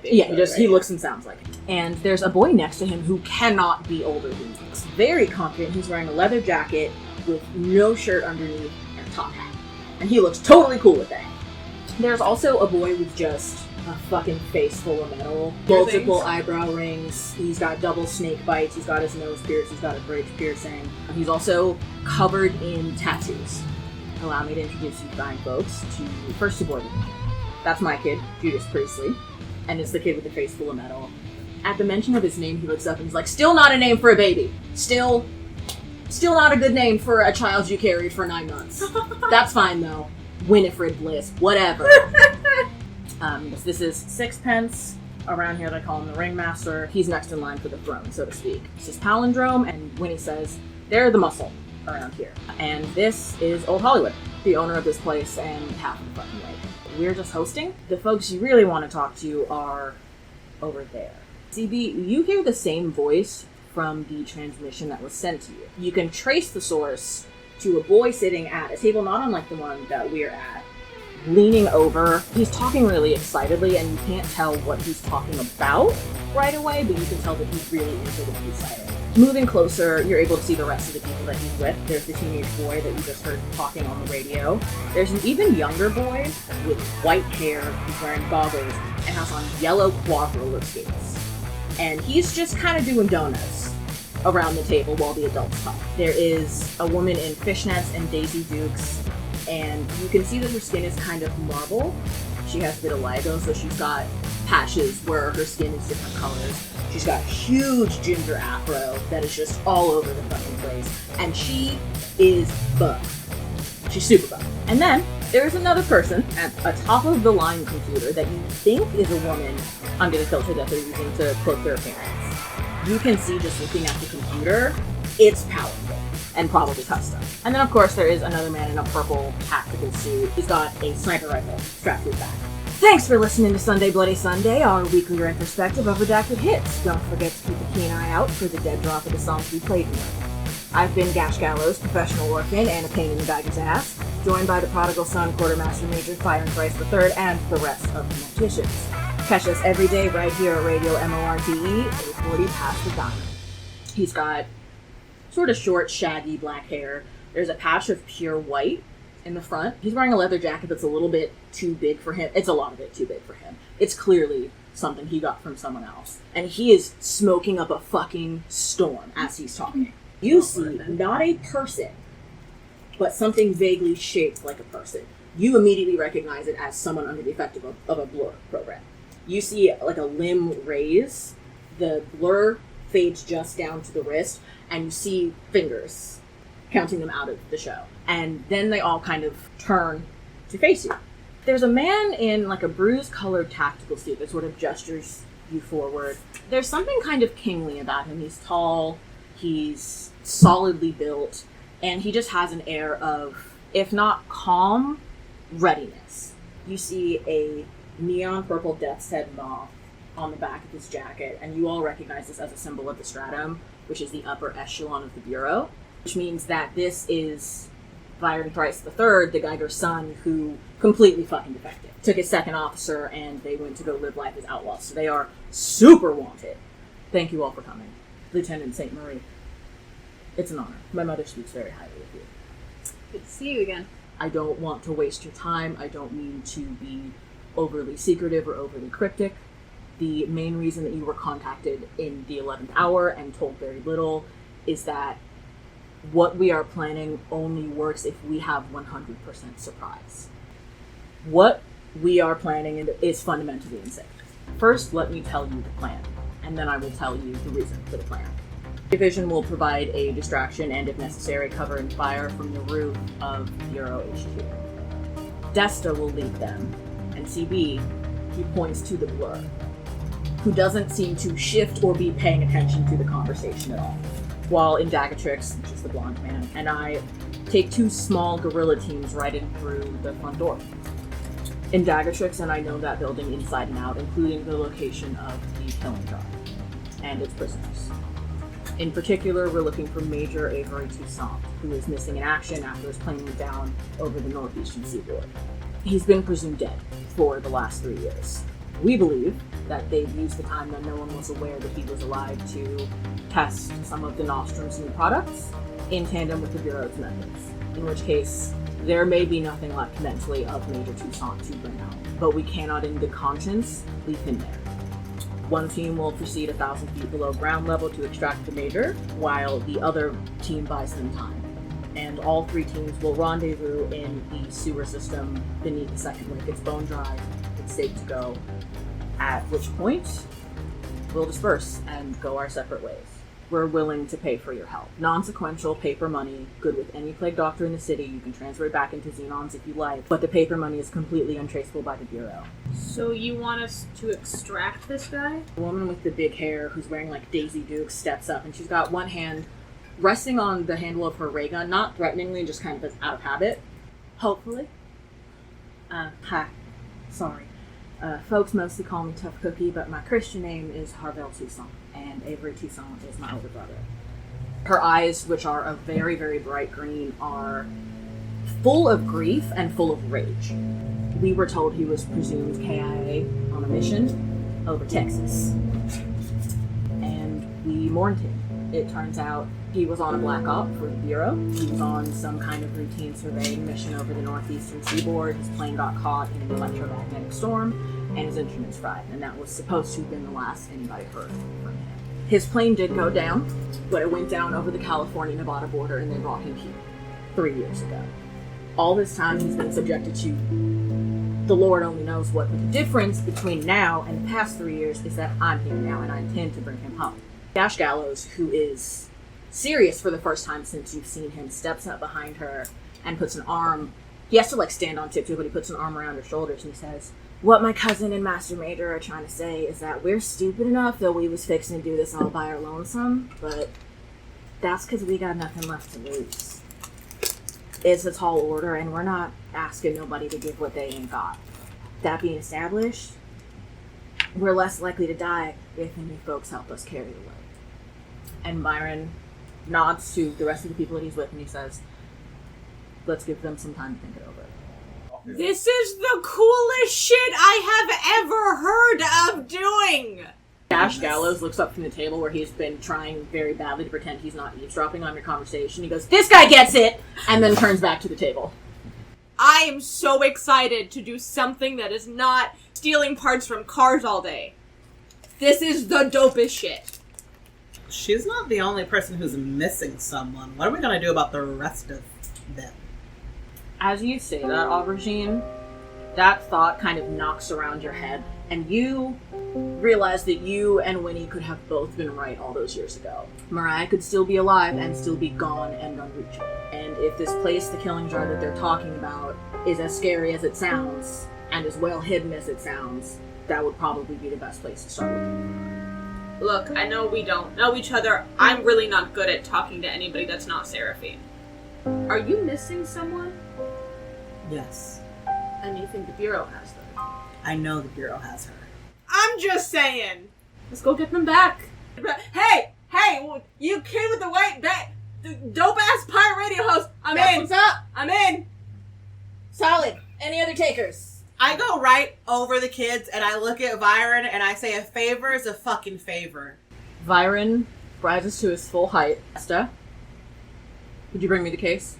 A: Yeah, he looks and sounds like it. And there's a boy next to him who cannot be older than he is. Very confident. He's wearing a leather jacket with no shirt underneath and a top hat. And he looks totally cool with that. There's also a boy with just a fucking face full of metal. Multiple eyebrow rings. He's got double snake bites. He's got his nose pierced. He's got a bridge piercing. He's also covered in tattoos. Allow me to introduce you fine folks to first to Boy Division. That's my kid, Judas Priestley. And it's the kid with the face full of metal. At the mention of his name, he looks up and he's like, still not a name for a baby. Still not a good name for a child you carried for 9 months. That's fine, though. Winifred Bliss. Whatever. This is Sixpence. Around here, they call him the Ringmaster. He's next in line for the throne, so to speak. This is Palindrome, and Winnie says, they're the muscle around here. And this is Old Hollywood, the owner of this place and half of the fucking lake. We're just hosting. The folks you really want to talk to are over there. CB, you hear the same voice from the transmission that was sent to you. You can trace the source to a boy sitting at a table not unlike the one that we're at, leaning over. He's talking really excitedly, and you can't tell what he's talking about right away, but you can tell that he's really into what he's saying. Moving closer, you're able to see the rest of the people that he's with. There's the teenage boy that you just heard talking on the radio. There's an even younger boy with white hair who's wearing goggles and has on yellow quad roller skates. And he's just kind of doing donuts around the table while the adults talk. There is a woman in fishnets and Daisy Dukes, and you can see that her skin is kind of marble. She has vitiligo, so she's got patches where her skin is different colors. She's got a huge ginger afro that is just all over the fucking place. And she is buff. She's super buff. And then there's another person at a top of the line computer that you think is a woman under the filter that they're using to cloak their appearance. You can see just looking at the computer, it's powerful and probably custom. And then of course there is another man in a purple tactical suit. He's got a sniper rifle strapped to his back. Thanks for listening to Sunday Bloody Sunday, our weekly retrospective of redacted hits. Don't forget to keep a keen eye out for the dead drop of the songs we played here. I've been Gash Gallows, professional orphan, and a pain in the guy's ass, joined by the prodigal son, quartermaster major, Fire and Thrice III, and the rest of the morticians. Catch us every day right here at Radio MORTE, 840 past the dime. He's got sort of short, shaggy black hair. There's a patch of pure white in the front. He's wearing a leather jacket that's a little bit too big for him. It's a lot of it too big for him. It's clearly something he got from someone else. And he is smoking up a fucking storm as he's talking. You see not a person, but something vaguely shaped like a person. You immediately recognize it as someone under the effect of a blur program. You see like a limb raise, the blur fades just down to the wrist, and you see fingers counting them out of the show. And then they all kind of turn to face you. There's a man in like a bruise-colored tactical suit that sort of gestures you forward. There's something kind of kingly about him. He's tall, he's solidly built, and he just has an air of, if not calm, readiness. You see a neon purple death's head moth on the back of his jacket, and you all recognize this as a symbol of the stratum, which is the upper echelon of the Bureau, which means that this is Fire and Thrice III, the Geiger's son, who completely fucking defected. Took his second officer, and they went to go live life as outlaws, so they are super wanted. Thank you all for coming. Lieutenant St. Marie, it's an honor. My mother speaks very highly of you.
D: Good to see you again.
A: I don't want to waste your time. I don't mean to be overly secretive or overly cryptic. The main reason that you were contacted in the 11th hour and told very little is that what we are planning only works if we have 100% surprise. What we are planning is fundamentally insane. First, let me tell you the plan, and then I will tell you the reason for the plan. Division will provide a distraction and, if necessary, cover and fire from the roof of Bureau HQ. Desta will lead them, and CB, he points to the blur, who doesn't seem to shift or be paying attention to the conversation at all. While Indagatrix, which is the blonde man, and I take two small guerrilla teams right in through the front door. Indagatrix and I know that building inside and out, including the location of the killing job and its prisoners. In particular, we're looking for Major Avery Toussaint, who is missing in action after his plane went down over the northeastern seaboard. He's been presumed dead for the last 3 years. We believe that they've used the time that no one was aware that he was alive to test some of the Nostrum's new products in tandem with the Bureau's methods, in which case there may be nothing left mentally of Major Toussaint to bring out, but we cannot in good conscience leave him there. One team will proceed 1,000 feet below ground level to extract the Major, while the other team buys them time. And all three teams will rendezvous in the sewer system beneath the second lake. It's bone dry, it's safe to go, at which point we'll disperse and go our separate ways. We're willing to pay for your help. Non-sequential paper money, good with any plague doctor in the city. You can transfer it back into Xenons if you like, but the paper money is completely untraceable by the Bureau.
E: So you want us to extract this guy?
A: The woman with the big hair who's wearing like Daisy Dukes steps up, and she's got one hand resting on the handle of her ray gun, not threateningly, just kind of as out of habit. Hopefully. Hi. Sorry. Folks mostly call me Tough Cookie, but my Christian name is Harvell Toussaint, and Avery Toussaint is my older brother. Her eyes, which are a very, very bright green, are full of grief and full of rage. We were told he was presumed KIA on a mission over Texas. And we mourned him. It turns out he was on a black op for the Bureau. He was on some kind of routine surveying mission over the northeastern seaboard. His plane got caught in an electromagnetic storm, and his instruments fried. And that was supposed to have been the last anybody heard from him. His plane did go down, but it went down over the California-Nevada border, and they brought him here 3 years ago. All this time, he's been subjected to the Lord only knows what. But the difference between now and the past 3 years is that I'm here now, and I intend to bring him home. Dash Gallows, who is serious for the first time since you've seen him, steps up behind her and puts an arm. He has to like stand on tiptoe, but he puts an arm around her shoulders and he says, "What my cousin and Master Major are trying to say is that we're stupid enough that we was fixing to do this all by our lonesome, but that's because we got nothing left to lose. It's a tall order, and we're not asking nobody to give what they ain't got. That being established, we're less likely to die if any folks help us carry the load." And Byron nods to the rest of the people that he's with, and he says, "Let's give them some time to think it over."
E: This is the coolest shit I have ever heard of doing!
A: Dash Gallows looks up from the table where he's been trying very badly to pretend he's not eavesdropping on your conversation. He goes, "This guy gets it!" and then turns back to the table.
E: I am so excited to do something that is not stealing parts from cars all day. This is the dopest shit.
C: She's not the only person who's missing someone. What are we going to do about the rest of them?
A: As you say that, Aubergine, that thought kind of knocks around your head, and you realize that you and Winnie could have both been right all those years ago. Mariah could still be alive and still be gone and unreachable. And if this place, the Killing Jar that they're talking about, is as scary as it sounds, and as well hidden as it sounds, that would probably be the best place to start looking.
E: Look, I know we don't know each other. I'm really not good at talking to anybody that's not Seraphine. Are you missing someone?
C: Yes.
E: And you think the Bureau has them?
C: I know the Bureau has her.
E: I'm just saying. Let's go get them back. Hey, you kid with the white bat, the dope-ass pirate radio host. I'm in.
A: What's up?
E: I'm in.
A: Solid. Any other takers?
C: I go right over the kids and I look at Byron and I say a favor is a fucking favor.
A: Byron rises to his full height. Asta, would you bring me the case?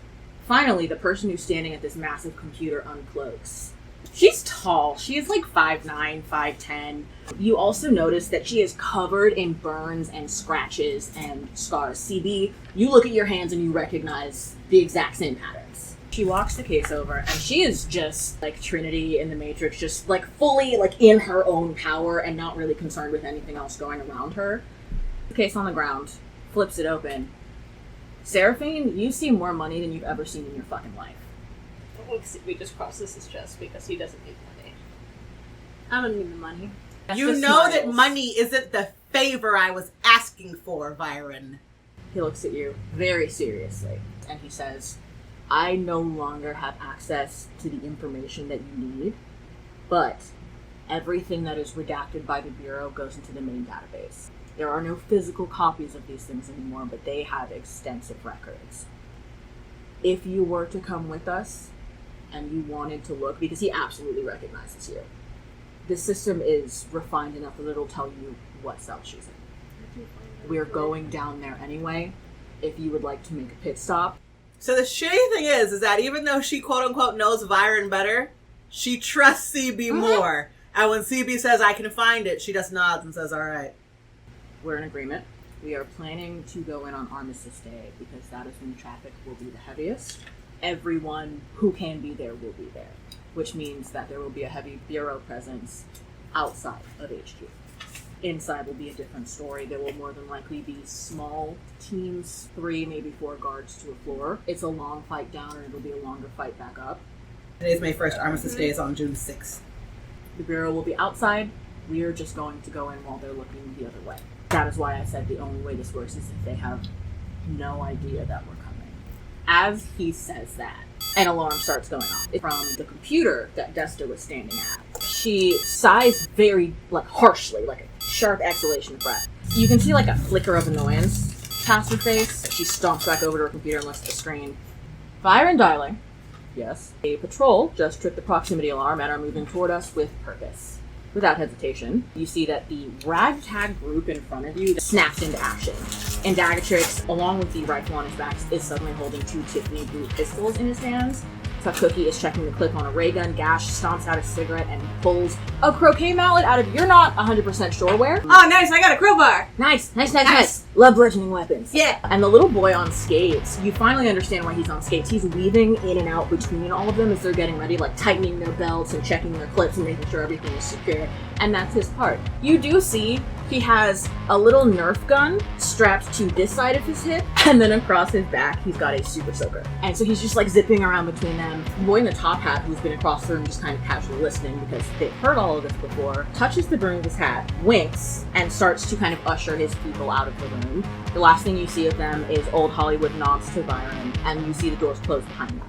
A: Finally, the person who's standing at this massive computer uncloaks. She's tall. She is like 5'9", 5'10". You also notice that she is covered in burns and scratches and scars. CB, you look at your hands and you recognize the exact same patterns. She walks the case over, and she is just like Trinity in the Matrix, just like fully like in her own power and not really concerned with anything else going around her. The case on the ground, flips it open. Seraphine, you see more money than you've ever seen in your fucking life.
E: We just crossed this chest because he doesn't need money.
D: I don't need the money.
C: You know that money isn't the favor I was asking for, Byron.
A: He looks at you very seriously, and he says, "I no longer have access to the information that you need, but everything that is redacted by the Bureau goes into the main database. There are no physical copies of these things anymore, but they have extensive records. If you were to come with us, and you wanted to look," because he absolutely recognizes you, "the system is refined enough that it'll tell you what cell she's in. We're going down there anyway, if you would like to make a pit stop."
C: So the shitty thing is that even though she quote-unquote knows Byron better, she trusts CB more. And when CB says, "I can find it," she just nods and says, "All right."
A: We're in agreement. We are planning to go in on Armistice Day, because that is when traffic will be the heaviest. Everyone who can be there will be there, which means that there will be a heavy Bureau presence outside of HQ. Inside will be a different story. There will more than likely be small teams, 3, maybe 4 guards to a floor. It's a long fight down, and it'll be a longer fight back up.
C: Today's May 1st. Armistice Day is on June 6th.
A: The Bureau will be outside. We're just going to go in while they're looking the other way. That is why I said the only way this works is if they have no idea that we're coming. As he says that, an alarm starts going off from the computer that Desta was standing at. She sighs very, harshly, like a sharp exhalation of breath. You can see, a flicker of annoyance past her face. She stomps back over to her computer and looks at the screen. Byron Darling. Yes. A patrol just tripped the proximity alarm and are moving toward us with purpose. Without hesitation, you see that the ragtag group in front of you snaps into action. And Dagatrix, along with the rifle on his back, is suddenly holding 2 Tiffany blue pistols in his hands. Tuck Cookie is checking the clip on a ray gun. Gash stomps out a cigarette and pulls a croquet mallet out of you're not 100% sure where.
E: Oh, nice! I got a crowbar!
A: Nice. Love bludgeoning weapons.
E: Yeah.
A: And the little boy on skates, you finally understand why he's on skates. He's weaving in and out between all of them as they're getting ready, tightening their belts and checking their clips and making sure everything is secure. And that's his part. You do see he has a little Nerf gun strapped to this side of his hip, and then across his back, he's got a super soaker. And so he's just zipping around between them. The boy in the top hat, who's been across the room just kind of casually listening because they've heard all of this before, touches the brim of his hat, winks, and starts to kind of usher his people out of the room. The last thing you see of them is old Hollywood nods to Byron, and you see the doors close behind them.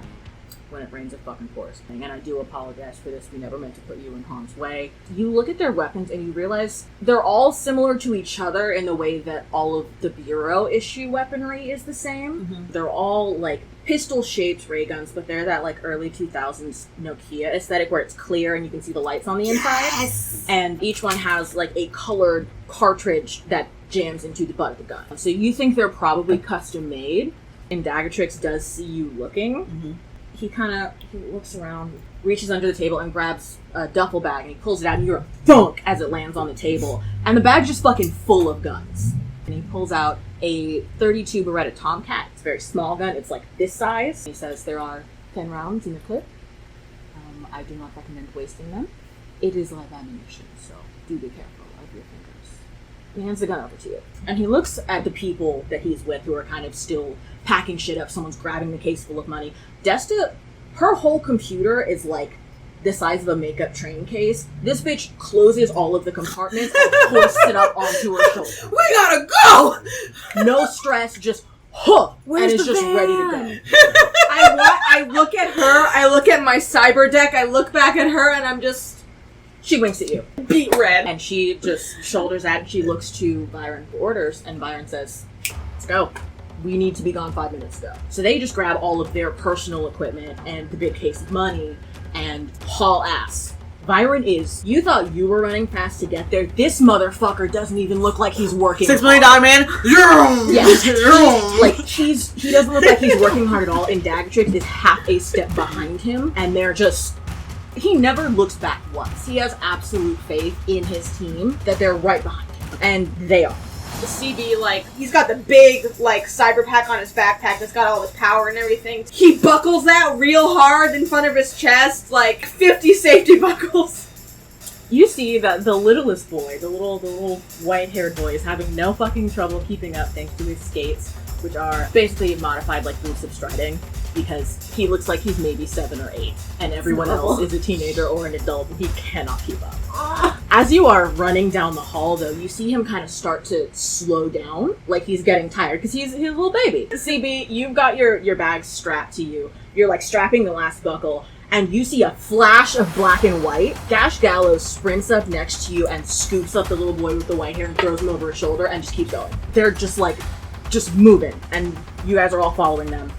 A: When it rains, it fucking pours. And I do apologize for this. We never meant to put you in harm's way. You look at their weapons and you realize they're all similar to each other in the way that all of the Bureau issue weaponry is the same. Mm-hmm. They're all pistol-shaped ray guns, but they're that early 2000s Nokia aesthetic where it's clear and you can see the lights on the inside.
C: Yes!
A: And each one has a colored cartridge that jams into the butt of the gun. So you think they're probably custom made, and Dagatrix does see you looking. Mm-hmm. He looks around, reaches under the table, and grabs a duffel bag, and he pulls it out, and you hear a thunk as it lands on the table. And the bag's just fucking full of guns. And he pulls out a .32 Beretta Tomcat. It's a very small gun. It's this size. He says there are 10 rounds in the clip. I do not recommend wasting them. It is live ammunition, so do be careful of your fingers. He hands the gun over to you. And he looks at the people that he's with who are kind of still packing shit up. Someone's grabbing the case full of money. Desta, her whole computer is the size of a makeup train case. This bitch closes all of the compartments and hoists it up onto her shoulder.
C: We gotta go!
A: No stress, just and it's just
E: van?
A: ready to go.
E: I look at her, I look at my cyber deck, I look back at her, and I'm just...
A: She winks at you.
E: Beat red.
A: And she just shoulders at, she looks to Byron for orders, and Byron says, let's go. We need to be gone 5 minutes ago. So they just grab all of their personal equipment and the big case of money and haul ass. Byron is, you thought you were running fast to get there. This motherfucker doesn't even look like he's working
C: $6 million man.
A: Yeah. He doesn't look like he's working hard at all, and Dagatrix is half a step behind him, and they're just, he never looks back once. He has absolute faith in his team that they're right behind him, and they are.
E: The CB, he's got the big, cyber pack on his backpack that's got all his power and everything. He buckles that real hard in front of his chest, 50 safety buckles.
A: You see that the littlest boy, the little white-haired boy, is having no fucking trouble keeping up thanks to his skates, which are basically modified boots of striding, because he looks like he's maybe 7 or 8, and everyone else is a teenager or an adult, and he cannot keep up. As you are running down the hall, though, you see him kind of start to slow down, like he's getting tired, because he's a little baby. CB, you've got your bag strapped to you. You're, strapping the last buckle, and you see a flash of black and white. Dash Gallows sprints up next to you and scoops up the little boy with the white hair and throws him over his shoulder and just keeps going. They're just moving, and you guys are all following them.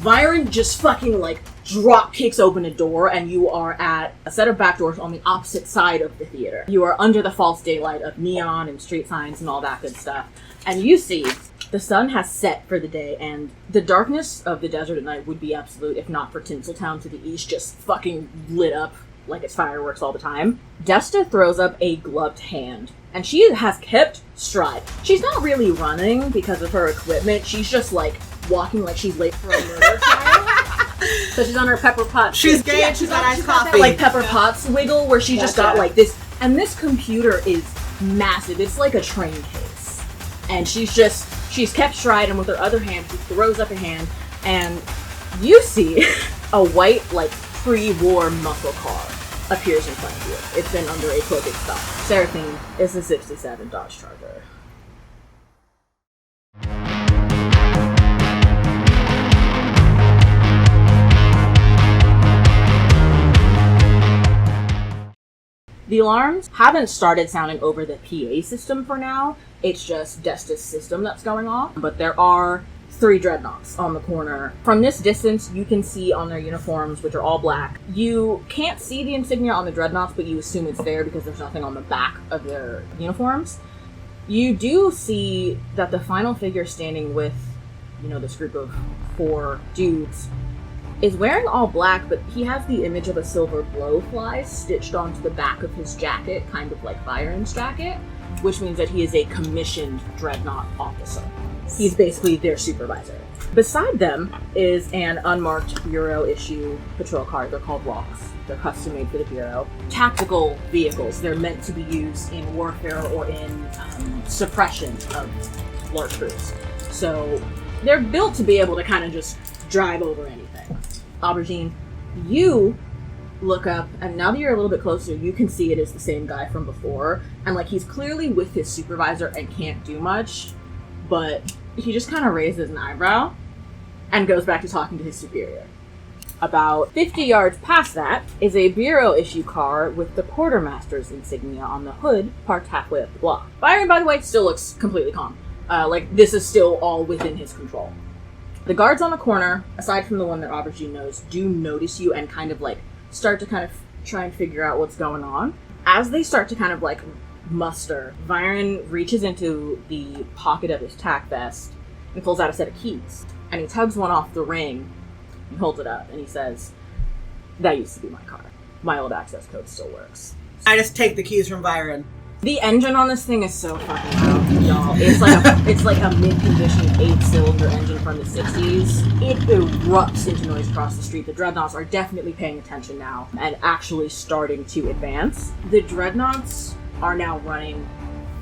A: Byron just fucking drop kicks open a door, and you are at a set of back doors on the opposite side of the theater. You are under the false daylight of neon and street signs and all that good stuff. And you see the sun has set for the day, and the darkness of the desert at night would be absolute if not for Tinseltown to the east just fucking lit up like it's fireworks all the time. Desta throws up a gloved hand, and she has kept stride. She's not really running because of her equipment. She's just walking like she's late for a murder trial.
D: So she's on her Pepper Potts.
C: She's gay and she's got iced coffee.
A: Pepper Potts wiggle where she just got this. And this computer is massive. It's like a train case. And she's kept stride, and with her other hand, she throws up a hand, and you see a white, pre-war muscle car appears in front of you. It's been under a cloaking stop. Seraphine is a 67 Dodge Charger. The alarms haven't started sounding over the PA system for now. It's just Destus' system that's going off. But there are 3 dreadnoughts on the corner. From this distance, you can see on their uniforms, which are all black. You can't see the insignia on the dreadnoughts, but you assume it's there because there's nothing on the back of their uniforms. You do see that the final figure standing with, this group of 4 dudes is wearing all black, but he has the image of a silver blowfly stitched onto the back of his jacket, kind of like Byron's jacket, which means that he is a commissioned dreadnought officer. He's basically their supervisor. Beside them is an unmarked Bureau issue patrol car. They're called Walks. They're custom made for the Bureau. Tactical vehicles. They're meant to be used in warfare or in suppression of large crews. So they're built to be able to kind of just drive over anything. Aubergine, you look up, and now that you're a little bit closer, you can see it is the same guy from before. And he's clearly with his supervisor and can't do much. But he just kind of raises an eyebrow and goes back to talking to his superior. About 50 yards past that is a Bureau issue car with the quartermaster's insignia on the hood, parked halfway up the block. Byron, by the way, still looks completely calm. This is still all within his control. The guards on the corner, aside from the one that Aubergine knows, do notice you and start to try and figure out what's going on. As they start to muster, Byron reaches into the pocket of his tack vest and pulls out a set of keys. And he tugs one off the ring and holds it up and he says, "That used to be my car. My old access code still works."
C: I just take the keys from Byron.
A: The engine on this thing is so fucking loud, y'all. It's like a mid-condition 8-cylinder engine from the 60s. It erupts into noise across the street. The dreadnoughts are definitely paying attention now and actually starting to advance. The dreadnoughts are now running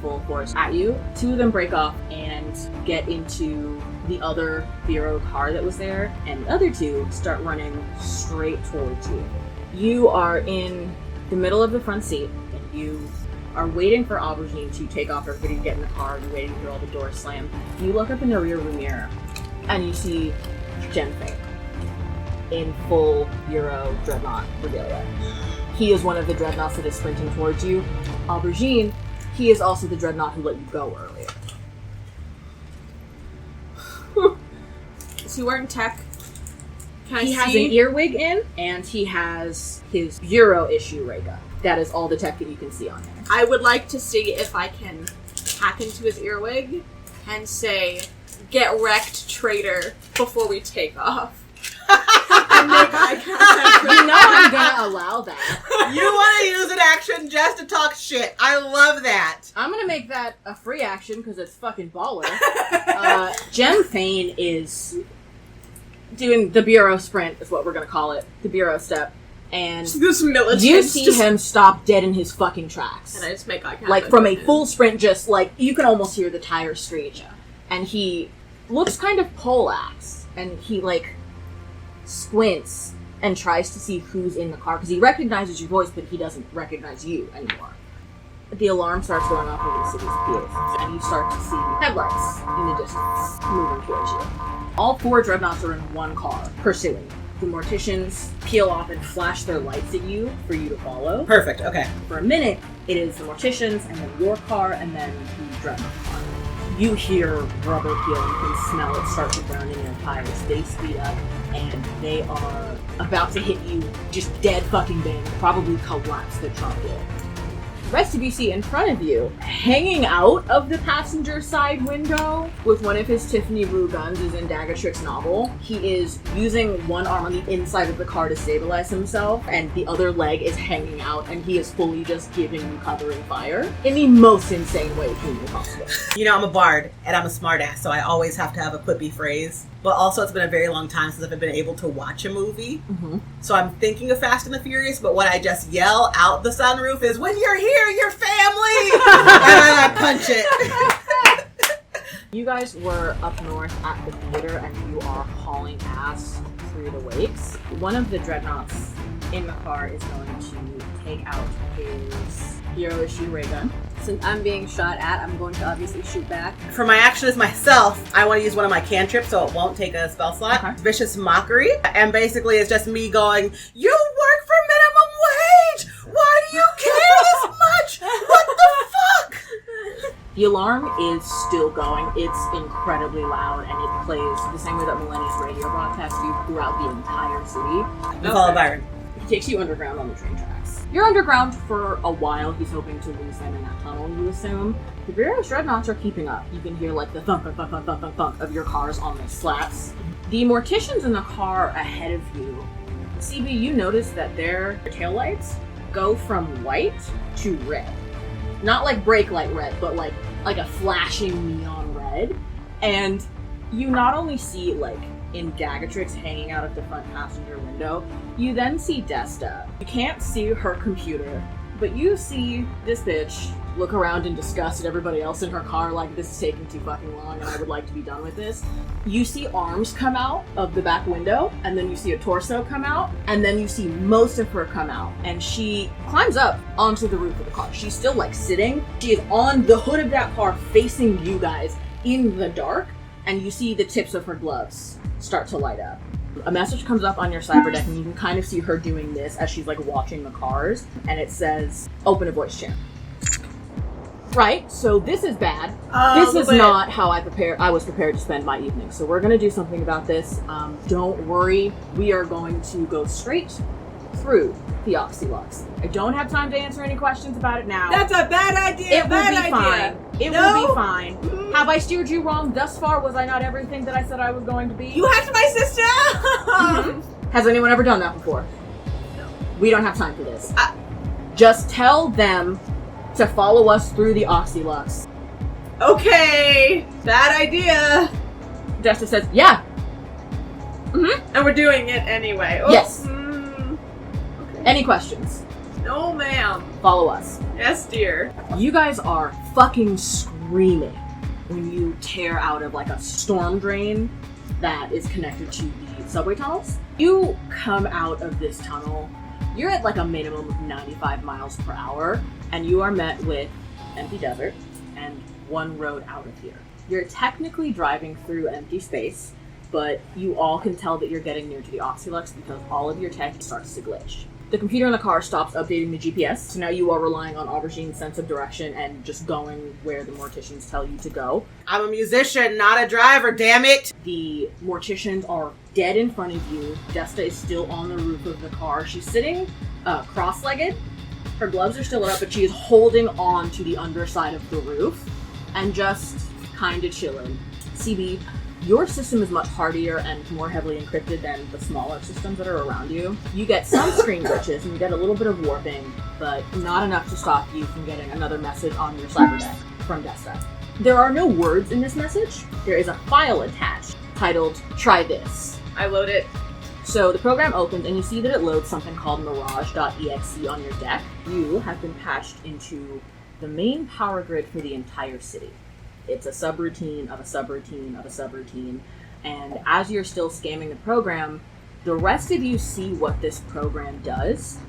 A: full force at you. 2 of them break off and get into the other Bureau car that was there, and the other 2 start running straight towards you. You are in the middle of the front seat, and you are waiting for Aubergine to take off everybody to get in the car. You're waiting to hear all the doors slam. You look up in the rear view mirror, and you see Seraphine in full Bureau dreadnought regalia. He is one of the dreadnoughts that is sprinting towards you. Aubergine, he is also the dreadnought who let you go earlier.
E: Is he wearing tech?
A: He has an earwig in, and he has his Bureau issue ray gun. That is all the tech that you can see on him.
E: I would like to see if I can hack into his earwig and say, "Get wrecked, traitor," before we take off. And make eye contact.
A: I'm gonna allow that.
C: You want to use an action just to talk shit. I love that.
A: I'm gonna make that a free action because it's fucking baller. Seraphine is doing the Bureau sprint, is what we're gonna call it. The Bureau step. And
E: this militant
A: you see him stop dead in his fucking tracks.
E: And I just make eye contact.
A: From a full sprint, just you can almost hear the tires screech. And he looks kind of poleaxe. And he squints and tries to see who's in the car, because he recognizes your voice, but he doesn't recognize you anymore. The alarm starts going off over the city's fields, and you start to see headlights in the distance moving towards you. All 4 dreadnoughts are in one car, pursuing you. The morticians peel off and flash their lights at you for you to follow.
C: Perfect, okay.
A: For a minute, it is the morticians, and then your car, and then the dreadnought car. You hear rubber peel, you can smell it start to burn in your tires. They speed up, and they are about to hit you just dead fucking bang, probably collapse the trunk in. The rest of you see in front of you, hanging out of the passenger side window with one of his Tiffany blue guns, as in Daggertrick's novel. He is using one arm on the inside of the car to stabilize himself, and the other leg is hanging out, and he is fully just giving you cover and fire in the most insane way humanly possible.
C: I'm a bard, and I'm a smartass, so I always have to have a quippy phrase. But also, it's been a very long time since I've been able to watch a movie. Mm-hmm. So I'm thinking of Fast and the Furious, but what I just yell out the sunroof is, "When you're here, your family!" And I punch it.
A: You guys were up north at the theater, and you are hauling ass through the wakes. One of the dreadnoughts in the car is going to take out his Bureau issue ray gun.
D: Since I'm being shot at, I'm going to obviously shoot back.
C: For my action as myself, I want to use one of my cantrips so it won't take a spell slot.
A: Okay.
C: Vicious Mockery. And basically it's just me going, "You work for minimum wage! Why do you care this
A: The alarm is still going. It's incredibly loud, and it plays the same way that Millennium's radio broadcasts do throughout the entire city.
C: You follow Byron.
A: He takes you underground on the train tracks. You're underground for a while. He's hoping to lose them in that tunnel, you assume. The Bureau's dreadnoughts are keeping up. You can hear like the thunk, thunk, thunk, thunk, thunk, thunk, thunk of your cars on the slats. The morticians in the car ahead of you, CB, you notice that their taillights go from white to red. Not like brake light red, but like a flashing neon red. And you not only see like Indagatrix hanging out of the front passenger window, you then see Desta. You can't see her computer, but you see this bitch look around in disgust at everybody else in her car like, this is taking too fucking long and I would like to be done with this. You see arms come out of the back window, and then you see a torso come out, and then you see most of her come out, and she climbs up onto the roof of the car. She's still like sitting. She is on the hood of that car facing you guys in the dark, and you see the tips of her gloves start to light up. A message comes up on your cyber deck, and you can kind of see her doing this as she's like watching the cars, and it says, open a voice channel. Right, so this is bad. This is not how I was prepared to spend my evening. So we're gonna do something about this. Don't worry, we are going to go straight through the Oxylux. I don't have time to answer any questions about it now.
E: That's a bad idea.
A: It will be fine. It will be fine. Have I steered you wrong thus far? Was I not everything that I said I was going to be?
E: You hacked my system!
A: Has anyone ever done that before? No. We don't have time for this. Just tell them to follow us through the Oxylux.
E: Okay, bad idea.
A: Desta says, yeah.
E: And we're doing it anyway. Oh.
A: Yes.
E: Okay.
A: Any questions?
E: No, ma'am.
A: Follow us.
E: Yes, dear.
A: You guys are fucking screaming when you tear out of like a storm drain that is connected to the subway tunnels. You come out of this tunnel, you're at like a minimum of 95 miles per hour, and you are met with empty desert and one road out of here. You're technically driving through empty space, but you all can tell that you're getting near to the Oxylux because all of your tech starts to glitch. The computer in the car stops updating the GPS, so now you are relying on Aubergine's sense of direction and just going where the morticians tell you to go.
C: I'm a musician, not a driver, damn it!
A: The morticians are dead in front of you. Desta is still on the roof of the car. She's sitting cross-legged. Her gloves are still up, but she is holding on to the underside of the roof and just kind of chilling. CB, your system is much hardier and more heavily encrypted than the smaller systems that are around you. You get some screen glitches and you get a little bit of warping, but not enough to stop you from getting another message on your cyber deck from Desta. There are no words in this message. There is a file attached titled, "Try This."
E: I load it.
A: So the program opens and you see that it loads something called mirage.exe on your deck. You have been patched into the main power grid for the entire city. It's a subroutine of a subroutine of a subroutine, and as you're still scamming the program, the rest of you see what this program does.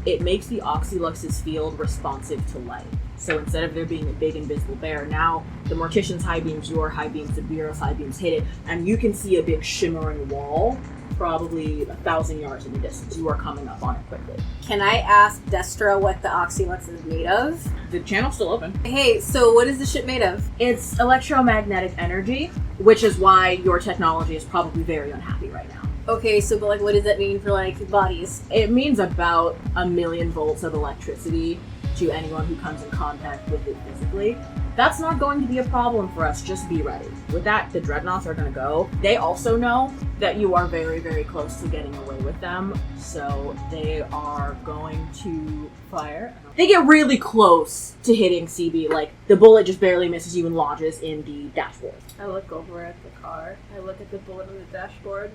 A: It makes the Oxylux's field responsive to light. So instead of there being a big invisible bear, now the Mortician's high beams, your high beams, the Bureau's high beams hit it, and you can see a big shimmering wall, probably 1,000 yards in the distance. You are coming up on it quickly.
D: Can I ask Destra what the Oxylux is made of?
A: The channel's still open.
D: Hey, so what is the shit made of?
A: It's electromagnetic energy, which is why your technology is probably very unhappy right now.
D: Okay, so but like what does that mean for like bodies?
A: It means about 1,000,000 volts of electricity to anyone who comes in contact with it physically. That's not going to be a problem for us, just be ready. With that, the Dreadnoughts are gonna go. They also know that you are very, very close to getting away with them, so they are going to fire. They get really close to hitting CB, like the bullet just barely misses you and lodges in the dashboard.
E: I look over at the car. I look at the bullet on the dashboard,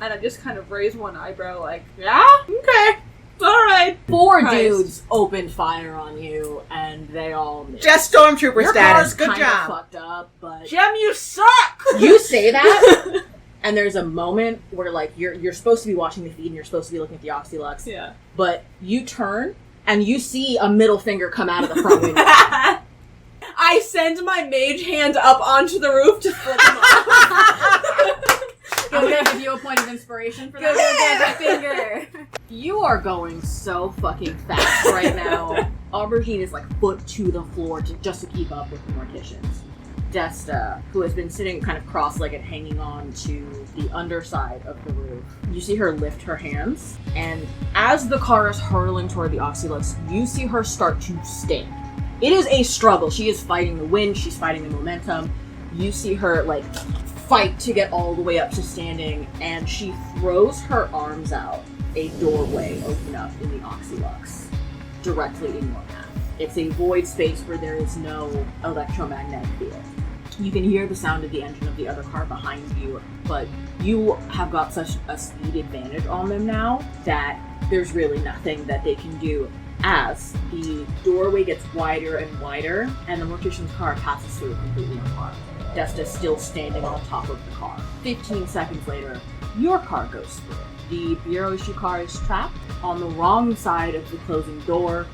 E: and I just kind of raise one eyebrow like, yeah? Okay. Alright.
A: 4 dudes opened fire on you, and they all missed.
C: Just stormtrooper
A: Your
C: status.
A: car's
C: Good
A: kinda
C: job.
A: fucked up, but
E: Jem, you suck!
A: you say that, and there's a moment where like you're supposed to be watching the feed and you're supposed to be looking at the Oxylux.
E: Yeah.
A: But you turn and you see a middle finger come out of the front window.
E: I send my mage hand up onto the roof to flip him off.
A: I'm gonna give you a point of inspiration for
D: Go
A: that.
D: get the finger.
A: You are going so fucking fast right now. Aubergine is like foot to the floor just to keep up with the morticians. Desta, who has been sitting kind of cross-legged, hanging on to the underside of the roof. You see her lift her hands, and as the car is hurtling toward the Oxylux, you see her start to stand. It is a struggle. She is fighting the wind, she's fighting the momentum. You see her, like, fight to get all the way up to standing, and she throws her arms out. A doorway open up in the Oxylux, directly in your path. It's a void space where there is no electromagnetic field. You can hear the sound of the engine of the other car behind you, but you have got such a speed advantage on them now that there's really nothing that they can do as the doorway gets wider and wider and the mortician's car passes through completely unharmed. Desta's still standing on top of the car. 15 seconds later, your car goes through. The bureau issue car is trapped on the wrong side of the closing door,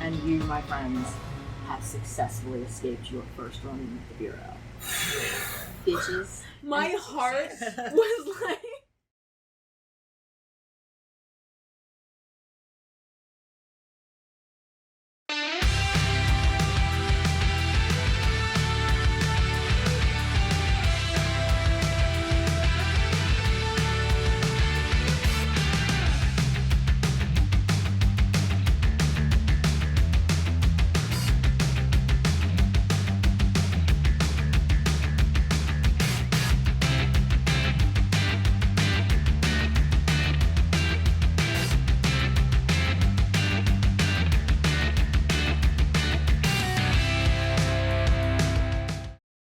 A: and you, my friends, have successfully escaped your first run-in with the bureau. Bitches.
E: My heart was like...